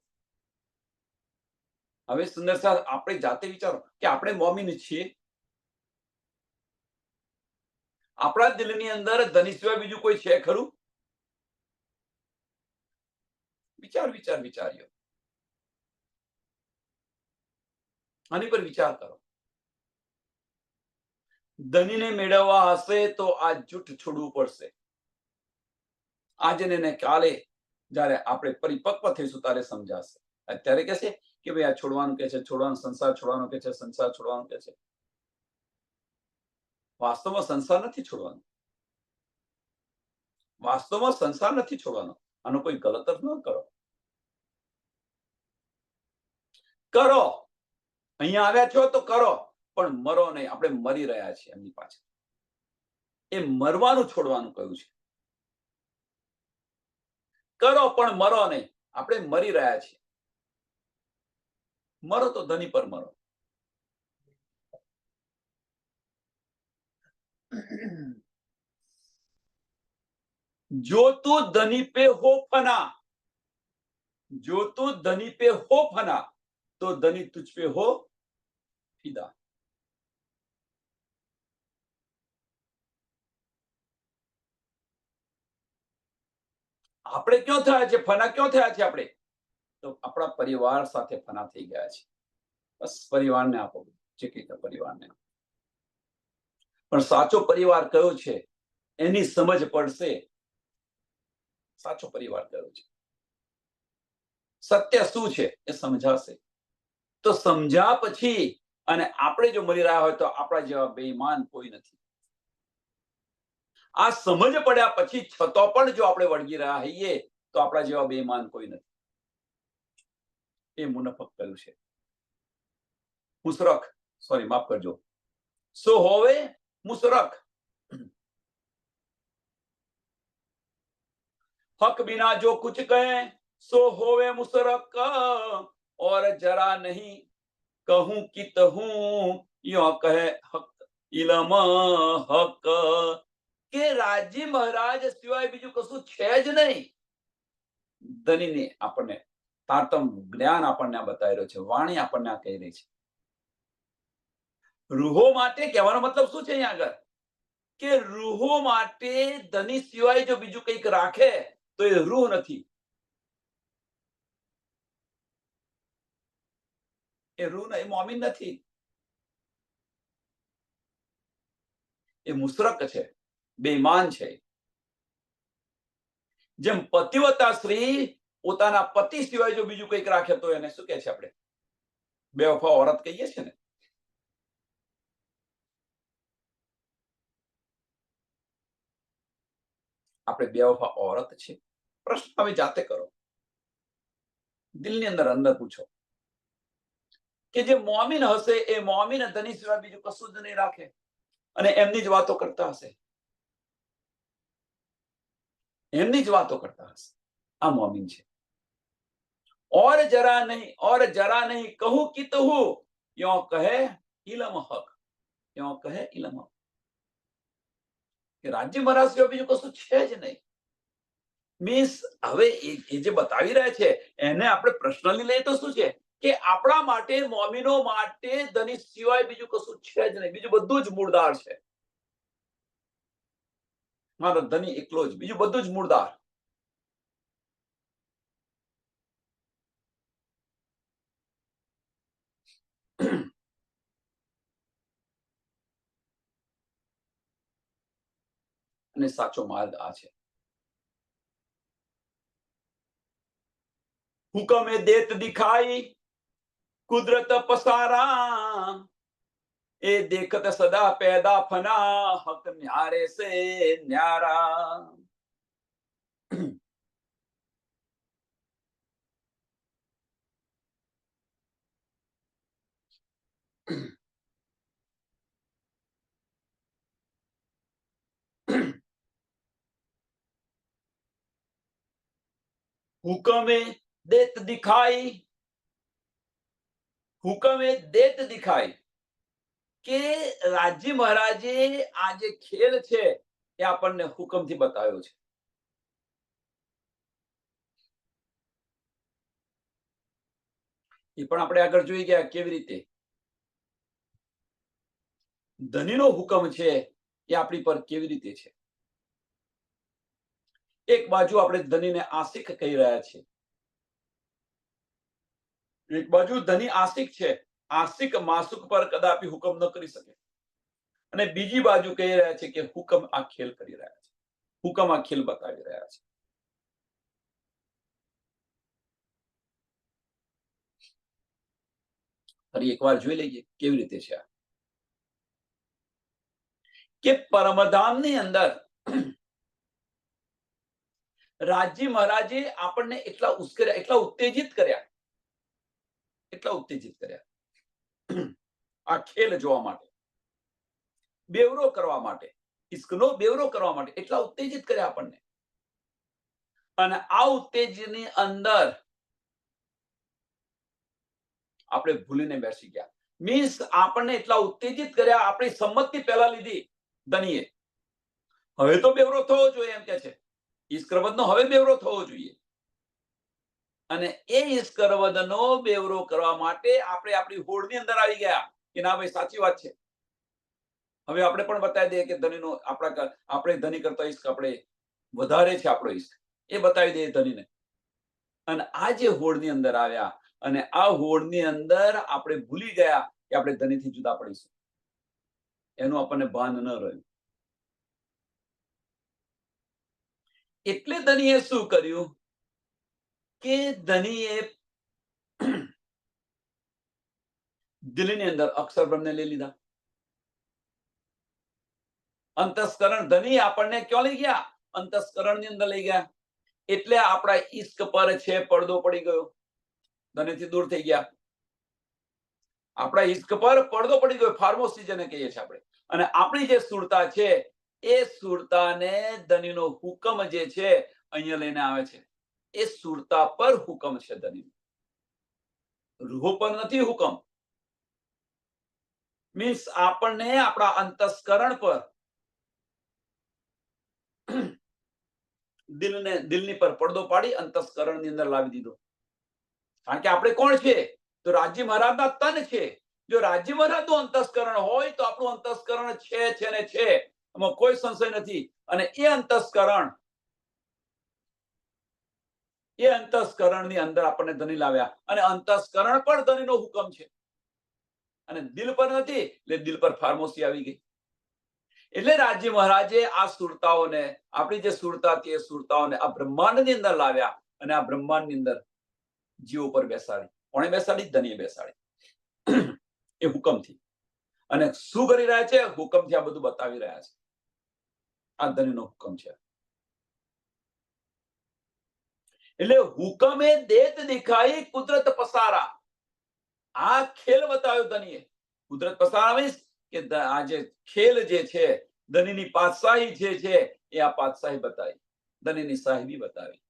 હવે સુંદર સાહેબ, આપણે જાતે વિચારો કે આપણે મોમીન છીએ. આપણા દિલની અંદર ધની સિવાય બીજું કોઈ છે ખરું? વિચાર્યો આની પર વિચાર કરો. ધનીને મેળવવા હશે તો આ જૂઠ છોડવું પડશે. આજે ને કાલે જ્યારે આપણે પરિપક્વ થઈશું ત્યારે સમજાશે. અત્યારે કે છે કે ભાઈ આ છોડવાનું કે છે, છોડવાનું સંસાર છોડવાનું કે છે, સંસાર છોડવાનું કે છે. વાસ્તવમાં સંસાર નથી છોડવાનો, વાસ્તવમાં સંસાર નથી છોડવાનો. આનો કોઈ ગલત અર્થ ન કરો. કરો, અહીંયા આવ્યા છો તો કરો, પણ મરો નહીં. આપણે મરી રહ્યા છીએ એમની પાછળ. એ મરવાનું છોડવાનું કહ્યું છે. કરો પણ મરો નહીં. આપણે મરી રહ્યા છીએ. મરો તો ધની પર મરો. जो तू धनी पे हो फना, जो तू धनी पे हो फना, तो धनी तुझ पे हो फिदा. આપણે ક્યાં થયા છે ફના? ક્યાં થયા છે આપણે? તો આપણા પરિવાર સાથે ફના થઈ ગયા છે. બસ પરિવારને આપો, જે કંઈ પરિવારને. પણ સાચો પરિવાર કયો છે એની સમજ પડશે. સાચો પરિવાર કયો છે, સત્ય શું છે એ સમજાશે. તો સમજ્યા પછી અને આપણે જો મરી રહ્યા હોય તો આપણા જેવા બેઈમાન કોઈ નથી. આ સમજ પડ્યા પછી છતો પણ જો આપણે વળગી રહ્યા હોઈએ તો આપણા જેવા બેઈમાન કોઈ નથી. એ મુનફક કહ્યું છે. મુશરક, સોરી માફ કરજો, સો હોવે मुशरक. हक बिना जो कुछ कहे सो होवे मुशरक, और जरा नहीं कहूं कित हूं यो कहे हक इलम हक. કે રાજી મહારાજ સિવાય બીજું કશું છે જ નહીં. ધનીને આપણને તારતમ જ્ઞાન આપણને બતાવી રહ્યો છે, વાણી આપણને આ કહી રહી છે. રૂહો માટે કહેવાનો મતલબ શું છે અહીંયા આગળ? કે રૂહો માટે ધની સિવાય જો બીજું કંઈક રાખે તો એ રૂહ નથી. એ રૂહ એ મોમીન નથી, એ મુશરક છે, બેઈમાન છે. જેમ પતિવતા સ્ત્રી પોતાના પતિ સિવાય જો બીજું કંઈક રાખે તો એને શું કહે છે? આપણે બેવફા औरत કહીએ છીએ ને. આપણે બેવફા औरत છે? પ્રશ્ન હવે જાતે કરો, દિલની અંદર પૂછો કે જે મોમીન હશે એ મોમીન ધની સિવાય બીજું કશું જ નહીં રાખે અને એમની જ વાતો કરતા હશે, એમની જ વાતો કરતા હશે. આ મોમીન છે. और जरा नहीं कहूं कि तो हूं यो કહે ઇલમ હક, યો કહે ઇલમ હક. કે રાજ્ય મહારાજ સિવાય બીજું કશું છે જ નહીં. મીન્સ હવે એ જે બતાવી રહ્યા છે એને આપણે પર્સનલી લઈએ તો શું છે કે આપણા માટે, મોમીનો માટે ધની સિવાય બીજું કશું છે જ નહીં. બીજું બધું જ મૂળદાર છે. મારો ધની એકલો જ, બીજું બધું જ મૂળદાર. અને સાચો માર્ગ આ છે. હુકમે દેત દિખાઈ કુદરત પસારા, એ દેખત સદા પેદા ફના હક ન્યારે સે ન્યારા. હુકમે દેત દિખાઈ હુકમ એ દેત દિખાય કે રાજી મહારાજે આ જે ખેલ છે એ આપણને હુકમથી બતાવ્યો છે. એ પણ આપણે આગળ જોઈ ગયા કેવી રીતે ધનીનો હુકમ છે એ આપણી પર કેવી રીતે છે. એક બાજુ આપણે ધનીને આશિક કહી રહ્યા છીએ, એક બાજુ ધની આશિક છે, આશિક માસુક પર કદાપી હુકમ ન કરી શકે, અને બીજી બાજુ કહી રહ્યા છે કે હુકમ આ ખેલ કરી રહ્યા છે, હુકમ આ ખેલ બતાવી રહ્યા છે. ફરી એકવાર જોઈ લઈએ કેવી રીતે છે કે પરમધામની અંદર રાજી મહારાજે આપણને એટલા ઉશ્કેર્યા, એટલા ઉત્તેજિત કર્યા આ ખેલ જોવા માટે, બેવરો કરવા માટે, ઇશ્કનો બેવરો કરવા માટે એટલા ઉત્તેજિત કર્યા આપણને. અને આ ઉત્તેજની અંદર આપણે ભૂલીને બેસી ગયા. મીન્સ આપણને એટલા ઉત્તેજિત કર્યા, આપણી સંમતિ પહેલા લીધી ધનીએ. હવે તો બેવરો થવો જોઈએ એમ કે છે, ઈશ્કરવદનો હવે બેવરો થવો જોઈએ. અને એ ઈશ્કરવદનો બેવરો કરવા માટે આપણે આપણી હોડની અંદર આવી ગયા કે ના ભાઈ સાચી વાત છે, હવે આપણે પણ બતાવી દઈએ કે ધનીનો આપણે ધની કરતા ઈશ્ક આપણે વધારે છે, આપણો ઈશ્ક એ બતાવી દઈએ ધનીને. અને આ જે હોડની અંદર આવ્યા અને આ હોડની અંદર આપણે ભૂલી ગયા કે આપણે ધનીથી જુદા પડીશું, એનું આપણને ભાન ન રહ્યું. એટલે ધનીએ શું કર્યું કે ધનીએ દિલની અંદર અક્ષર બ્રહ્મને લઈ લીધા. અંતસ્કરણ ધની આપણને ક્યાં લઈ ગયા? અંતસ્કરણની અંદર લઈ ગયા. એટલે આપણા ઈશ્ક પર છે પડદો પડી ગયો, ધનીથી દૂર થઈ ગયા. આપણા ઈશ્ક પર પડદો પડી ગયો, ફાર્મોસી જેને કહીએ છીએ આપણે. અને આપણી જે સુરતા છે એ સુરતાને ધનીનો હુકમ જે છે અહીંયા લઈને આવે છે. એ સુરતા પર હુકમ છે ધનીનો, રૂહ પર નથી હુકમ. મીન્સ આપણને આપણા અંતસ્કરણ પર, દિલની પર પડદો પાડી અંતસ્કરણની અંદર લાવી દીધો. કારણ કે આપણે કોણ છે? તો રાજી મહારાજના તન છે. જો રાજી મહારાજનું અંતસ્કરણ હોય તો આપણું અંતસ્કરણ છે ને છે, એમાં કોઈ સંશય નથી. અને એ અંતસ્કરણની અંદર આપણને ધની લાવ્યા, અને અંતસ્કરણ પર ધનીનો હુકમ છે અને દિલ પર નથી, એટલે દિલ પર ફાર્મોસી આવી ગઈ. એટલે રાજી મહારાજે આ સુરતાઓને, આપણી જે સુરતા હતી એ સુરતાઓને આ બ્રહ્માંડની અંદર લાવ્યા અને આ બ્રહ્માંડની અંદર જીવો પર બેસાડી. કોણે બેસાડી? ધનીએ બેસાડી, એ હુકમથી. અને શું કરી રહ્યા છે? હુકમથી આ બધું બતાવી રહ્યા છે. આ ધનીનો હુકમ છે. એટલે હુકમે દેત દિખાઈ કુદરત પસારા. આ ખેલ બતાવ્યો ધનીએ. કુદરત પસારા મીન્સ કે આ જે ખેલ જે છે, ધનીની પાતશાહી જે છે એ આ પાતશાહી બતાવી, ધનીની સાહેબી બતાવી.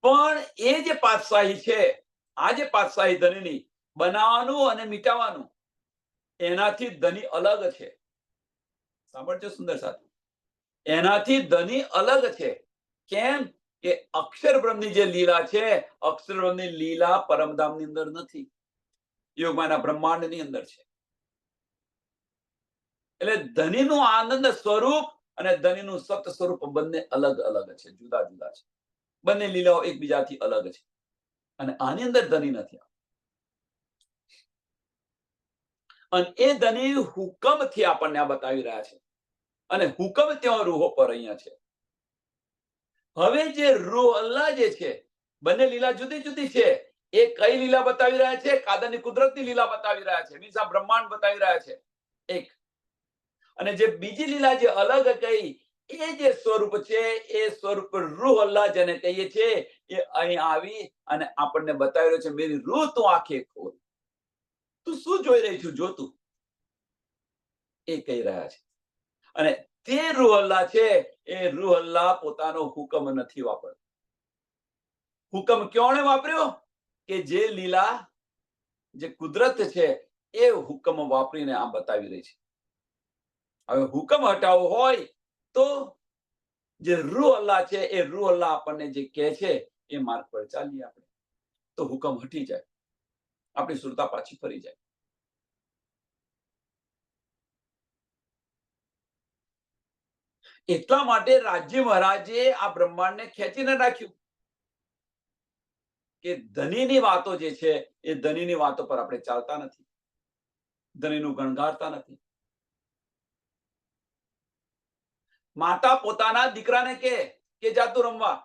પણ એ જે પાતશાહી છે, આ જે પાતશાહી ધનીની બનાવવાનું અને મિટાવવાનું, એનાથી ધની અલગ છે. સાંભળજો સુંદર સાથી, એનાથી ધની અલગ છે. કેમ કે અક્ષર બ્રહ્મની જે લીલા છે, અક્ષર બ્રહ્મની લીલા પરમધામની અંદર નથી, યોગમાના બ્રહ્માંડની અંદર છે. એટલે ધનીનું આનંદ સ્વરૂપ અને ધનીનું સત સ્વરૂપ બંને અલગ અલગ છે, જુદા જુદા છે. બંને લીલાઓ એકબીજાથી અલગ છે. અને આની અંદર ધની નથી. અને એ ધની હુકમથી આપણને આ બતાવી રહ્યા છે. અને હુકમ ત્યાં રૂહો પર અહીંયા છે. હવે જે રૂહ અલ્લાહ જે છે, બંને લીલા જુદી જુદી છે. એ કઈ લીલા બતાવી રહ્યા છે? કાદરની કુદરતની લીલા બતાવી રહ્યા છે, મીન્સ આ બ્રહ્માંડ બતાવી રહ્યા છે એક. અને જે બીજી લીલા જે અલગ કઈ, એ જે સ્વરૂપ છે એ સ્વરૂપ રૂહ અલ્લાહ જેને કહીએ છીએ, એ અહીં આવી અને આપણને બતાવી રહ્યો છે. મેરી રૂહ તું આંખે ખોલ, તું શું જોઈ રહી છું, જોતું, એ કહી રહ્યા છે. અને તે રૂહ અલ્લાહ છે એ રૂહ અલ્લાહ પોતાનો હુકમ નથી વાપરતો. હુકમ કોણે વાપર્યો? કે જે લીલા, જે કુદરત છે એ હુકમ વાપરીને આ બતાવી રહી છે. હવે હુકમ હટાવવો હોય તો જે રૂહ અલ્લાહ છે એ રૂહ અલ્લાહ આપણને જે કહે છે એ માર્ગ પર ચાલીએ આપણે, તો હુકમ હટી જાય, આપણી સુરતા પાછી ફરી જાય. એટલા માટે રાજ્ય મહારાજે આ બ્રહ્માંડને ખેંચીને રાખ્યું કે ધનીની વાતો જે છે એ ધનીની વાતો પર આપણે ચાલતા નથી, ધનીનું ગણગારતા નથી. માતા પોતાના દીકરાને કે જાતું રમવા,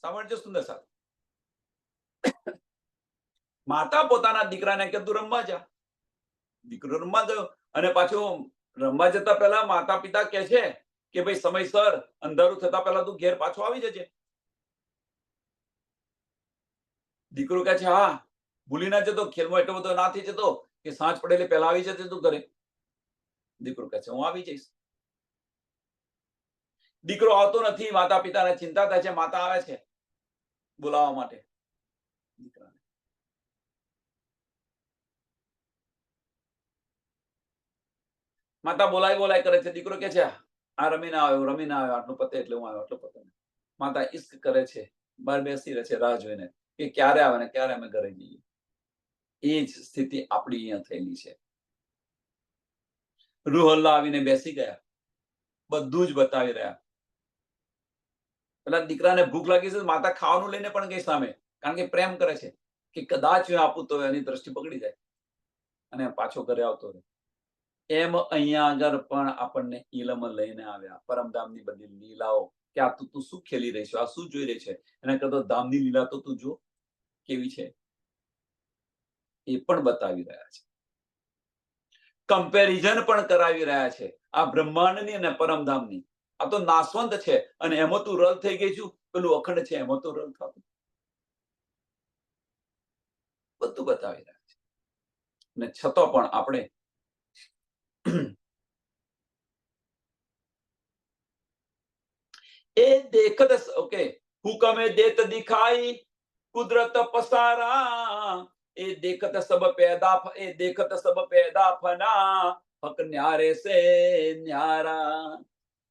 સાંભળજો સુંદર સાહેબ, માતા પોતાના દીકરાને કે તું રમવા જા. દીકરો રમવા ગયો અને પાછું રમવા જતા પહેલા માતા પિતા કહે છે કે ભાઈ સમયસર અંધારું થતા પહેલા તું ઘેર પાછો આવી જજે. દીકરો કહે છે હા, ભૂલી ના જતો, ખેલમાં એટલો બધો ના થઈ જતો કે સાંજ પડેલી પહેલા આવી જતી તું ઘરે. દીકરો કહે છે હું આવી જઈશ. દીકરો આવતો નથી, માતા પિતાને ચિંતા થાય છે, માતા આવે છે બોલાવવા માટે દીકરાને. માતા બોલાય કરે છે, દીકરો કે છે આ રમીને આવ્યો, આટલું પતે એટલે હું આવ્યો, આટલું પતે. માતા ઇશ્ક કરે છે, બહાર બેસી રહે છે રાહ જોઈને કે ક્યારે આવે ને ક્યારે અમે ઘરે જઈએ. એ જ સ્થિતિ આપણી અહીંયા થયેલી છે. રૂહ અલ્લાહ આવીને બેસી ગયા, બધું જ બતાવી રહ્યા. પેલા દીકરાને ભૂખ લાગી છે, માતા ખાવાનું લઈને પણ ગઈ સામે, કારણ કે પ્રેમ કરે છે કે કદાચ હું આપું તો એની દ્રષ્ટિ પકડી જાય અને પાછો ઘરે આવતો રહે. એમ અહીંયા આગળ પણ આપણને ઇલમ લઈને આવ્યા, પરમધામની બધી લીલાઓ કે આ તું શું ખેલી રહી છે, આ શું જોઈ રહી છે, એના કરતા ધામની લીલા તો તું જો કેવી છે એ પણ બતાવી રહ્યા છે. કમ્પેરિઝન પણ કરાવી રહ્યા છે આ બ્રહ્માંડની અને પરમધામની. આ તો નાશવંત છે અને એમાં તું રલ થઈ ગઈ છું, પેલું અખંડ છે એમાં તો રલ થતું. બધું બતાવી રહ્યા છે અને છતાં પણ આપણે એ દેખત ઓકે હુકમે દેત દિખાઈ કુદરત પસારા એ દેખત સબ પેદા ફના હક ન્યારે સે ન્યારા.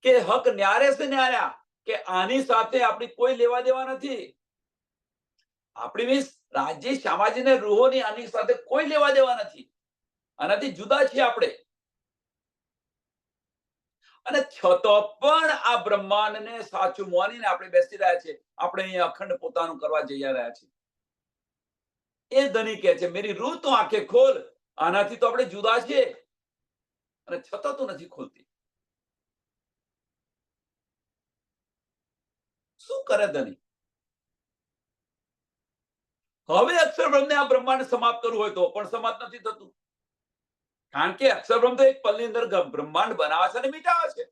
કે હક ન્યારે સે ન્યારા, કે આની સાથે આપણી કોઈ લેવા દેવા નથી. આપણી મીન્સ રાજ્ય સામાજિક ને રૂહોની આની સાથે કોઈ લેવા દેવા નથી, આનાથી જુદા છીએ આપણે. અને છતાં પણ આ બ્રહ્માંડને સાચું માનીને આપણે બેસી રહ્યા છે. આપણે અહીંયા અખંડ પોતાનું કરવા જઈ રહ્યા છીએ. એ ધની કહે છે મેરી રૂહ તો આંખે ખોલ, આનાથી તો આપણે જુદા છીએ અને છતાં તું નથી ખોલતી. શું કરે ધની? હવે અક્ષરબ્રહ્મને આ બ્રહ્માંડ સમાપ્ત કરવું હોય તો પણ સમાપ્ત નથી થતું, કારણ કે અક્ષરબ્રહ્મ તો એક પલની અંદર બ્રહ્માંડ બનાવે છે અને મિટાવે છે.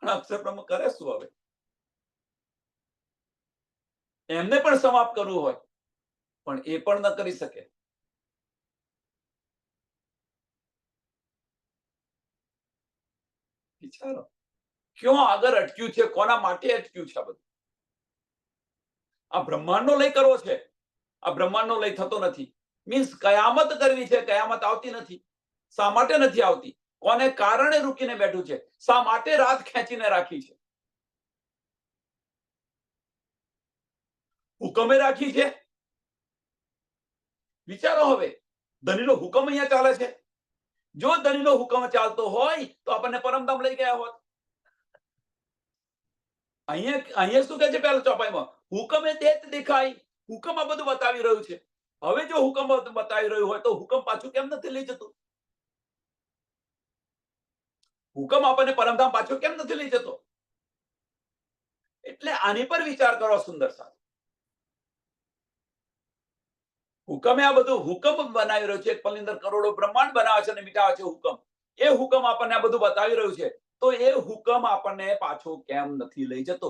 અક્ષરબ્રહ્મ કરે શું? હવે એમને પણ સમાપ્ત કરવું હોય પણ એ પણ ન કરી શકે. વિચારો ક્યાં આગળ અટક્યું છે, કોના માટે અટક્યું છે? આ બધું આ બ્રહ્માંડનો લય કરવો છે, આ બ્રહ્માંડનો લય થતો નથી. મીન્સ કયામત કરવી છે, કયામત આવતી નથી. શા માટે નથી આવતી? કોને કારણે રૂકીને બેઠું છે? શા માટે રાત ખેંચીને રાખી છે? હુકમે રાખી છે. વિચારો હવે ધનીનો હુકમ અહીંયા ચાલે છે. જો ધનીનો હુકમ ચાલતો હોય તો આપણને પરમધામ લઈ ગયા હોત. અહીંયા શું કહે છે પહેલા ચોપાઈમાં? હુકમે દેત દેખાય. હુકમ આ બધું બતાવી રહ્યું છે. હવે જો હુકમ બતાવી રહ્યું હોય તો હુકમ પાછું કેમ નથી લઈ જતું? હુકમ આપણને પરમધામ પાછો કેમ નથી લઈ જતો? એટલે આની પર વિચાર કરો સુંદર સાહેબ. હુકમે આ બધું હુકમ બનાવી રહ્યો છે. એક પલની અંદર કરોડો બ્રહ્માંડ બનાવે છે અને મિટાવે છે હુકમ. એ હુકમ આપણને આ બધું બતાવી રહ્યું છે, તો એ હુકમ આપણને પાછો કેમ નથી લઈ જતો?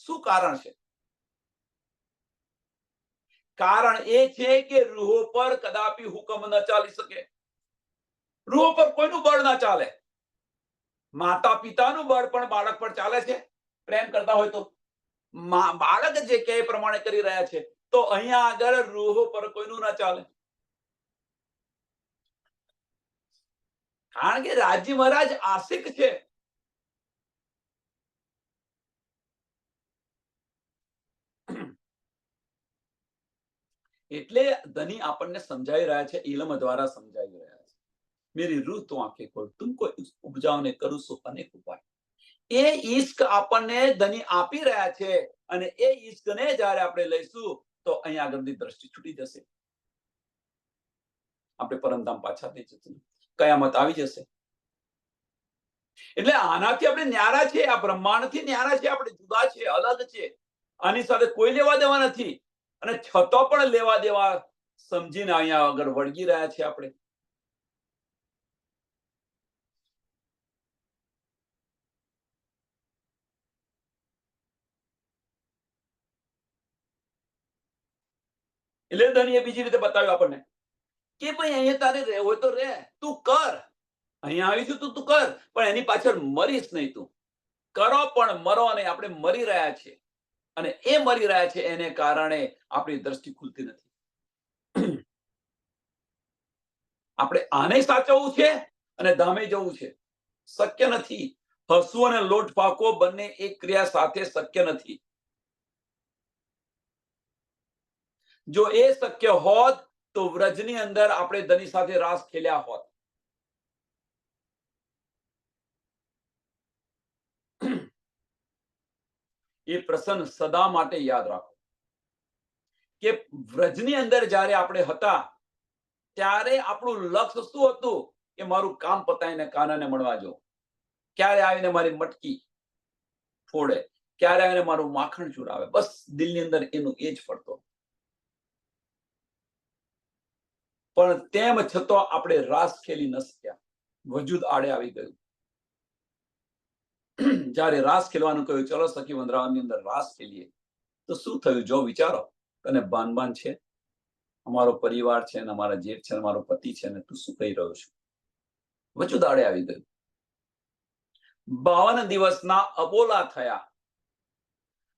શું કારણ છે? કારણ એ છે કે રૂહો પર કદાપી હુકમ ન ચાલી શકે. રૂહ પર કોઈનું બળ ના ચાલે. માતા પિતાનું બળ પણ બાળક પર ચાલે છે પ્રેમ કરતા હોય તો. બાળક જે કે એ પ્રમાણે કરી રહ્યા છે, તો અહીંયા આગળ રૂહ પર કોઈનું ના ચાલે. કારણ કે રાજી મહારાજ આશિક છે. એટલે ધની આપણને સમજાવી રહ્યા છે, ઇલમ દ્વારા સમજાવી રહ્યા છે. મેરી રૂહ તો આંખે ખોલ, તુમકો ઉપજાઓને કરું છું અનેક ઉપાય. એ ઈશ્ક આપણને ધની આપી રહ્યા છે, અને એ ઈશ્કને જ્યારે આપણે લઈશું તો અહીંયા આગળની દ્રષ્ટિ છૂટી જશે. આપણે પરમધામ પાછા થઈ જશું, કયામત આવી જશે. એટલે આનાથી આપણે ન્યારા છે, આ બ્રહ્માંડથી ન્યારા છે, આપણે જુદા છે, અલગ છે. આની સાથે કોઈ લેવા દેવા નથી, અને છતાં પણ લેવા દેવા સમજીને અહીંયા આગળ વળગી રહ્યા છે આપણે. એટલે ધણીએ બીજી રીતે બતાવ્યું આપણને કે ભાઈ અહીંયા તારે રહેવું હોય તો રહે, તું કર. અહીંયા આવીશું તું કર, પણ એની પાછળ મરીશ નહીં તું. કરો પણ મરો નહીં. આપણે મરી રહ્યા છીએ, અને એ મરી રહ્યા છે એને કારણે આપણી દ્રષ્ટિ ખુલતી નથી. આપણે આને સાચવવું છે અને ધામે જવું છે. શક્ય નથી. હસવું અને લોટ ફાંકવો બંને એક ક્રિયા સાથે શક્ય નથી. જો એ શક્ય હોત તો વ્રજની અંદર આપણે ધની સાથે રાસ ખેલ્યા હોત. એ પ્રસંગ સદા માટે યાદ રાખો કે વ્રજની અંદર જ્યારે આપણે હતા ત્યારે આપણું લક્ષ્ય શું હતું કે મારું કામ પતાવીને કાનાને મળવા જાઉં. ક્યારે આવીને મારી મટકી ફોડે, ક્યારે આવીને મારું માખણ ચુરાવે. બસ દિલની અંદર એનું એ જ ફરતો. પણ તેમ છતાં આપણે રાસ ખેલી ન શક્યા. વજૂદ આડે આવી ગયું. જ્યારે રાસ ખેલવાનું કહ્યું, ચલો સખી વંદરાવની અંદર રાસ ખેલીએ, તો શું થયું? જો વિચારો. તને બાન છે, અમારો પરિવાર છે, ને અમારા જેઠ છે, અમારો પતિ છે, ને તું શું કહી રહ્યો છું? વજૂદ આડે આવી ગયું. 52 દિવસના અબોલા થયા,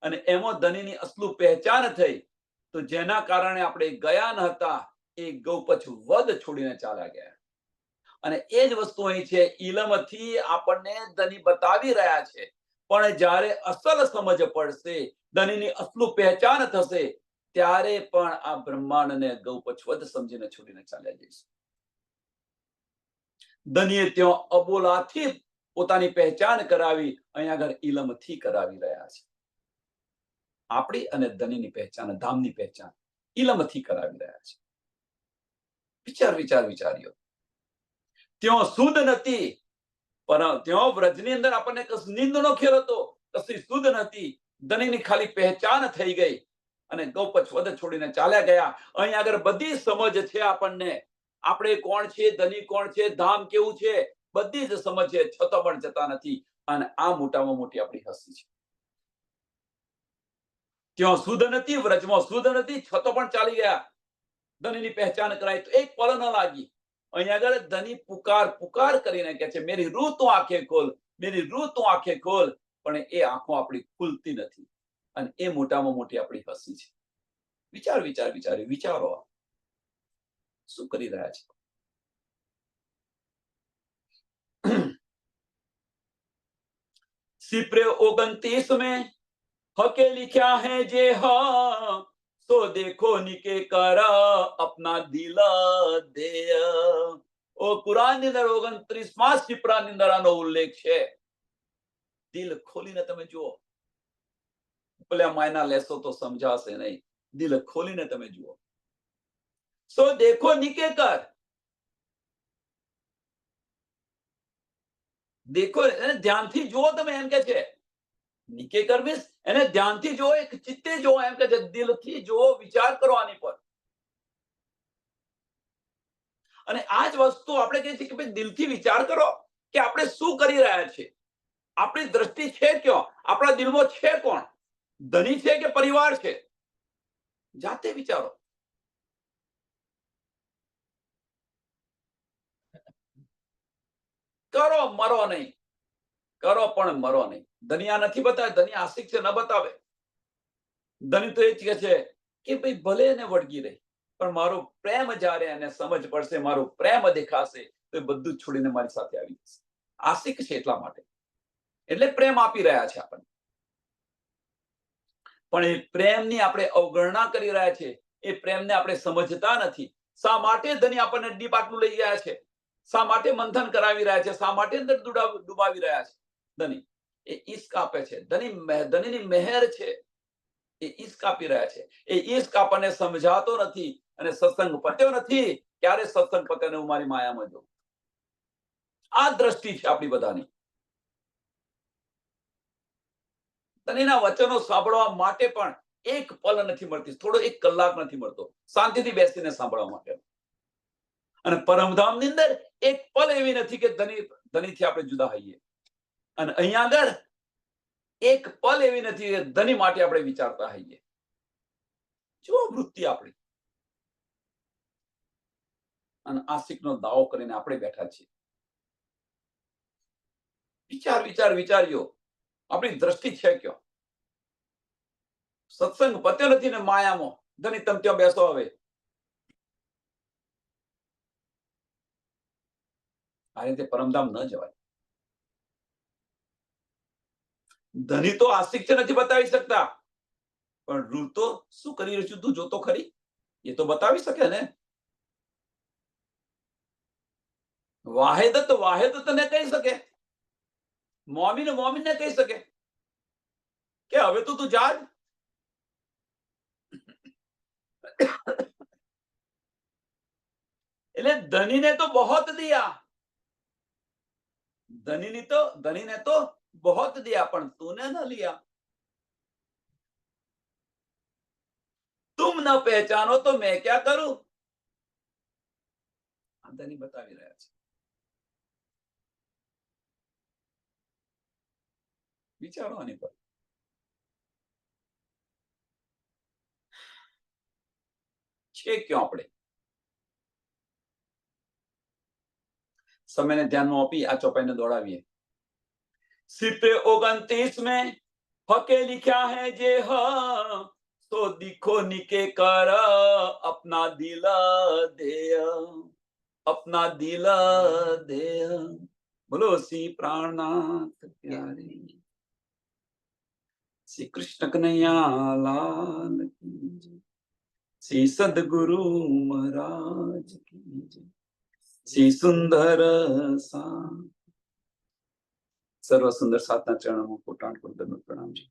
અને એમાં ધનીની અસલું પહેચાન થઈ. તો જેના કારણે આપણે ગયા ન હતા, એ ગૌપચ વધ છોડીને ચાલ્યા ગયા. અને એ જ વસ્તુ અહીં છે, ઇલમથી આપણને ધની બતાવી રહ્યા છે. પણ જ્યારે અસલ સમજ પડશે, ધનીની અસલું પહેચાન થશે, ત્યારે પણ આ બ્રહ્માંડને ગૌપચ વધ સમજીને છોડીને ચાલ્યા જઈશું. ધનીએ ત્યાં અબોલાથી પોતાની પહેચાન કરાવી, અહીંયા આગળ ઇલમથી કરાવી રહ્યા છે. આપણી અને ધનીની પહેચાન, ધામની પહેચાન ઇલમથી કરાવી રહ્યા છે. વિચાર્યો. ત્યાં સુદ નથી, પણ ત્યાં વ્રજની અંદર આપણને નિંદનો ખેલ હતો. કશી સુદ નથી. ધનીની ખાલી પહેચાન થઈ ગઈ, અને ગૌપચ વધ છોડીને ચાલ્યા ગયા. અહીં આગળ બધી સમજ છે આપણને. આપણે કોણ છે, ધની કોણ છે, ધામ કેવું છે, બધી જ સમજ છે, છતાં પણ જતા નથી. અને આ મોટામાં મોટી આપણી હસી છે. ત્યાં સુદ નથી, વ્રજમાં સુદ નથી, છતાં પણ ચાલી ગયા. ધનીની પહેચાન કરાય તો એક પળ ન લાગી. અહીંયા આગળ ધની પુકાર કરીને કે છે, મેરી રૂહ તું આંખે ખોલ, મેરી રૂહ તું આંખે ખોલ. પણ એ આંખો આપણી ખુલતી નથી, અને એ મોટામાં મોટી આપણી હસી છે. વિચારો શું કરી રહ્યા છે. સિપ્રે 29 में हके लिखा है जे हाँ, तो देखो निके करा अपना दिल दे. ઓ કુરાનની અંદર 29માં સિપરાની અંદર આનો ઉલ્લેખ છે. દિલ ખોલીને તમે જુઓ. પેલા માયના લેશો તો સમજાશે નહીં. દિલ ખોલીને તમે જુઓ. સો દેખો નિકે કર. દેખો એને ધ્યાનથી જુઓ તમે, એમ કે છે. નિકે કર મીન્સ એને ધ્યાનથી જુઓ, એક ચિત્તે જુઓ, એમ કે છે. દિલથી જુઓ, વિચાર કરો આની પર. અને આ જ વસ્તુ આપણે કહીએ છીએ કે ભાઈ દિલથી વિચાર કરો કે આપણે શું કરી રહ્યા છીએ. આપણી દ્રષ્ટિ છે ક્યાં? આપણા દિલમાં છે કોણ? ધની છે કે પરિવાર છે? જાતે વિચારો. કરો, મરો નહીં. કરો પણ મરો નહીં. ધની આ નથી બતાવે, ધની આશિક છે, ન બતાવે. ધની તો એ જ કહે છે કે ભાઈ ભલે એને વળગી રહી, પણ મારો પ્રેમ જ્યારે એને સમજ પડશે, મારો પ્રેમ દેખાશે, તો એ બધું જ છોડીને મારી સાથે આવી જશે. આશિક છે એટલા માટે, એટલે પ્રેમ આપી રહ્યા છે આપણને. પણ એ પ્રેમની આપણે અવગણના કરી રહ્યા છીએ, એ પ્રેમને આપણે સમજતા નથી. શા માટે ધની આપણને ડીપ આટલું લઈ ગયા છે? શા માટે મંથન કરાવી રહ્યા છે? શા માટે અંદર ડુબાવી રહ્યા છે? ધની એ ઈશ્ક આપે છે. ધનીની મહેર છે, એ ઈશ્ક આપી રહ્યા છે. એ ઈશ્ક આપણને સમજાતો નથી, અને સત્સંગ પત્યો નથી. ક્યારે સત્સંગ પત્યો ને હું મારી માયામાં જોઉં. આ દ્રષ્ટિ છે આપણી બધાની. ધનીના વચનો સાંભળવા માટે પણ એક પલ નથી મળતી, થોડો 1 કલાક નથી મળતો શાંતિથી બેસીને સાંભળવા માટે. અને પરમધામની અંદર એક પલ એવી નથી કે ધનીથી આપણે જુદા હોઈએ. અને અહીંયા આગળ એક પલ એવી નથી કે ધની માટે આપણે વિચારતા હોઈએ. જો વૃત્તિ આપણી, અને આશિકનો દાવો કરીને આપણે બેઠા છીએ. વિચાર્યો આપણી દ્રષ્ટિ છે ક્યાં? સત્સંગ પત્યો નથી ને માયામાં. ધની તમે ત્યાં બેસો. હવે આ રીતે પરમધામ ન જવાય. ધની તો આશિક છે, નથી બતાવી શકતા, પણ રૂ તો શું કરી રહ્યું છું તું જોતો ખરી, એ તો બતાવી શકે ને. વાહેદત ને કહી શકે, મોમીન ને કહી શકે કે હવે તો તું જા જ. એટલે ધનીને તો બહોત દિયા, ધનીને તો બહોત દિયા, પણ તूने ન लिया. तुम न पहचानो तो मैं क्या करूं? ધની બતાવી રહ્યા છે. વિચારો આની પર. છે ક્યાં આપણે? સમયને ધ્યાનમાં આપી આ ચોપાઈને દોડાવીએ. सिपे 29 में हके लिखा है जे हाँ, तो दिखो निके कर अपना दिल दे, अपना दिल दे. बोलो श्री प्राणनाथ प्यारे श्री कृष्ण कन्हैया लाल की जय. श्री सदगुरु महाराज की जय. श्री सुंदर सा. સર્વ સુંદર સાતના ચરણોમાં કોટાણ પર પ્રણામ છે.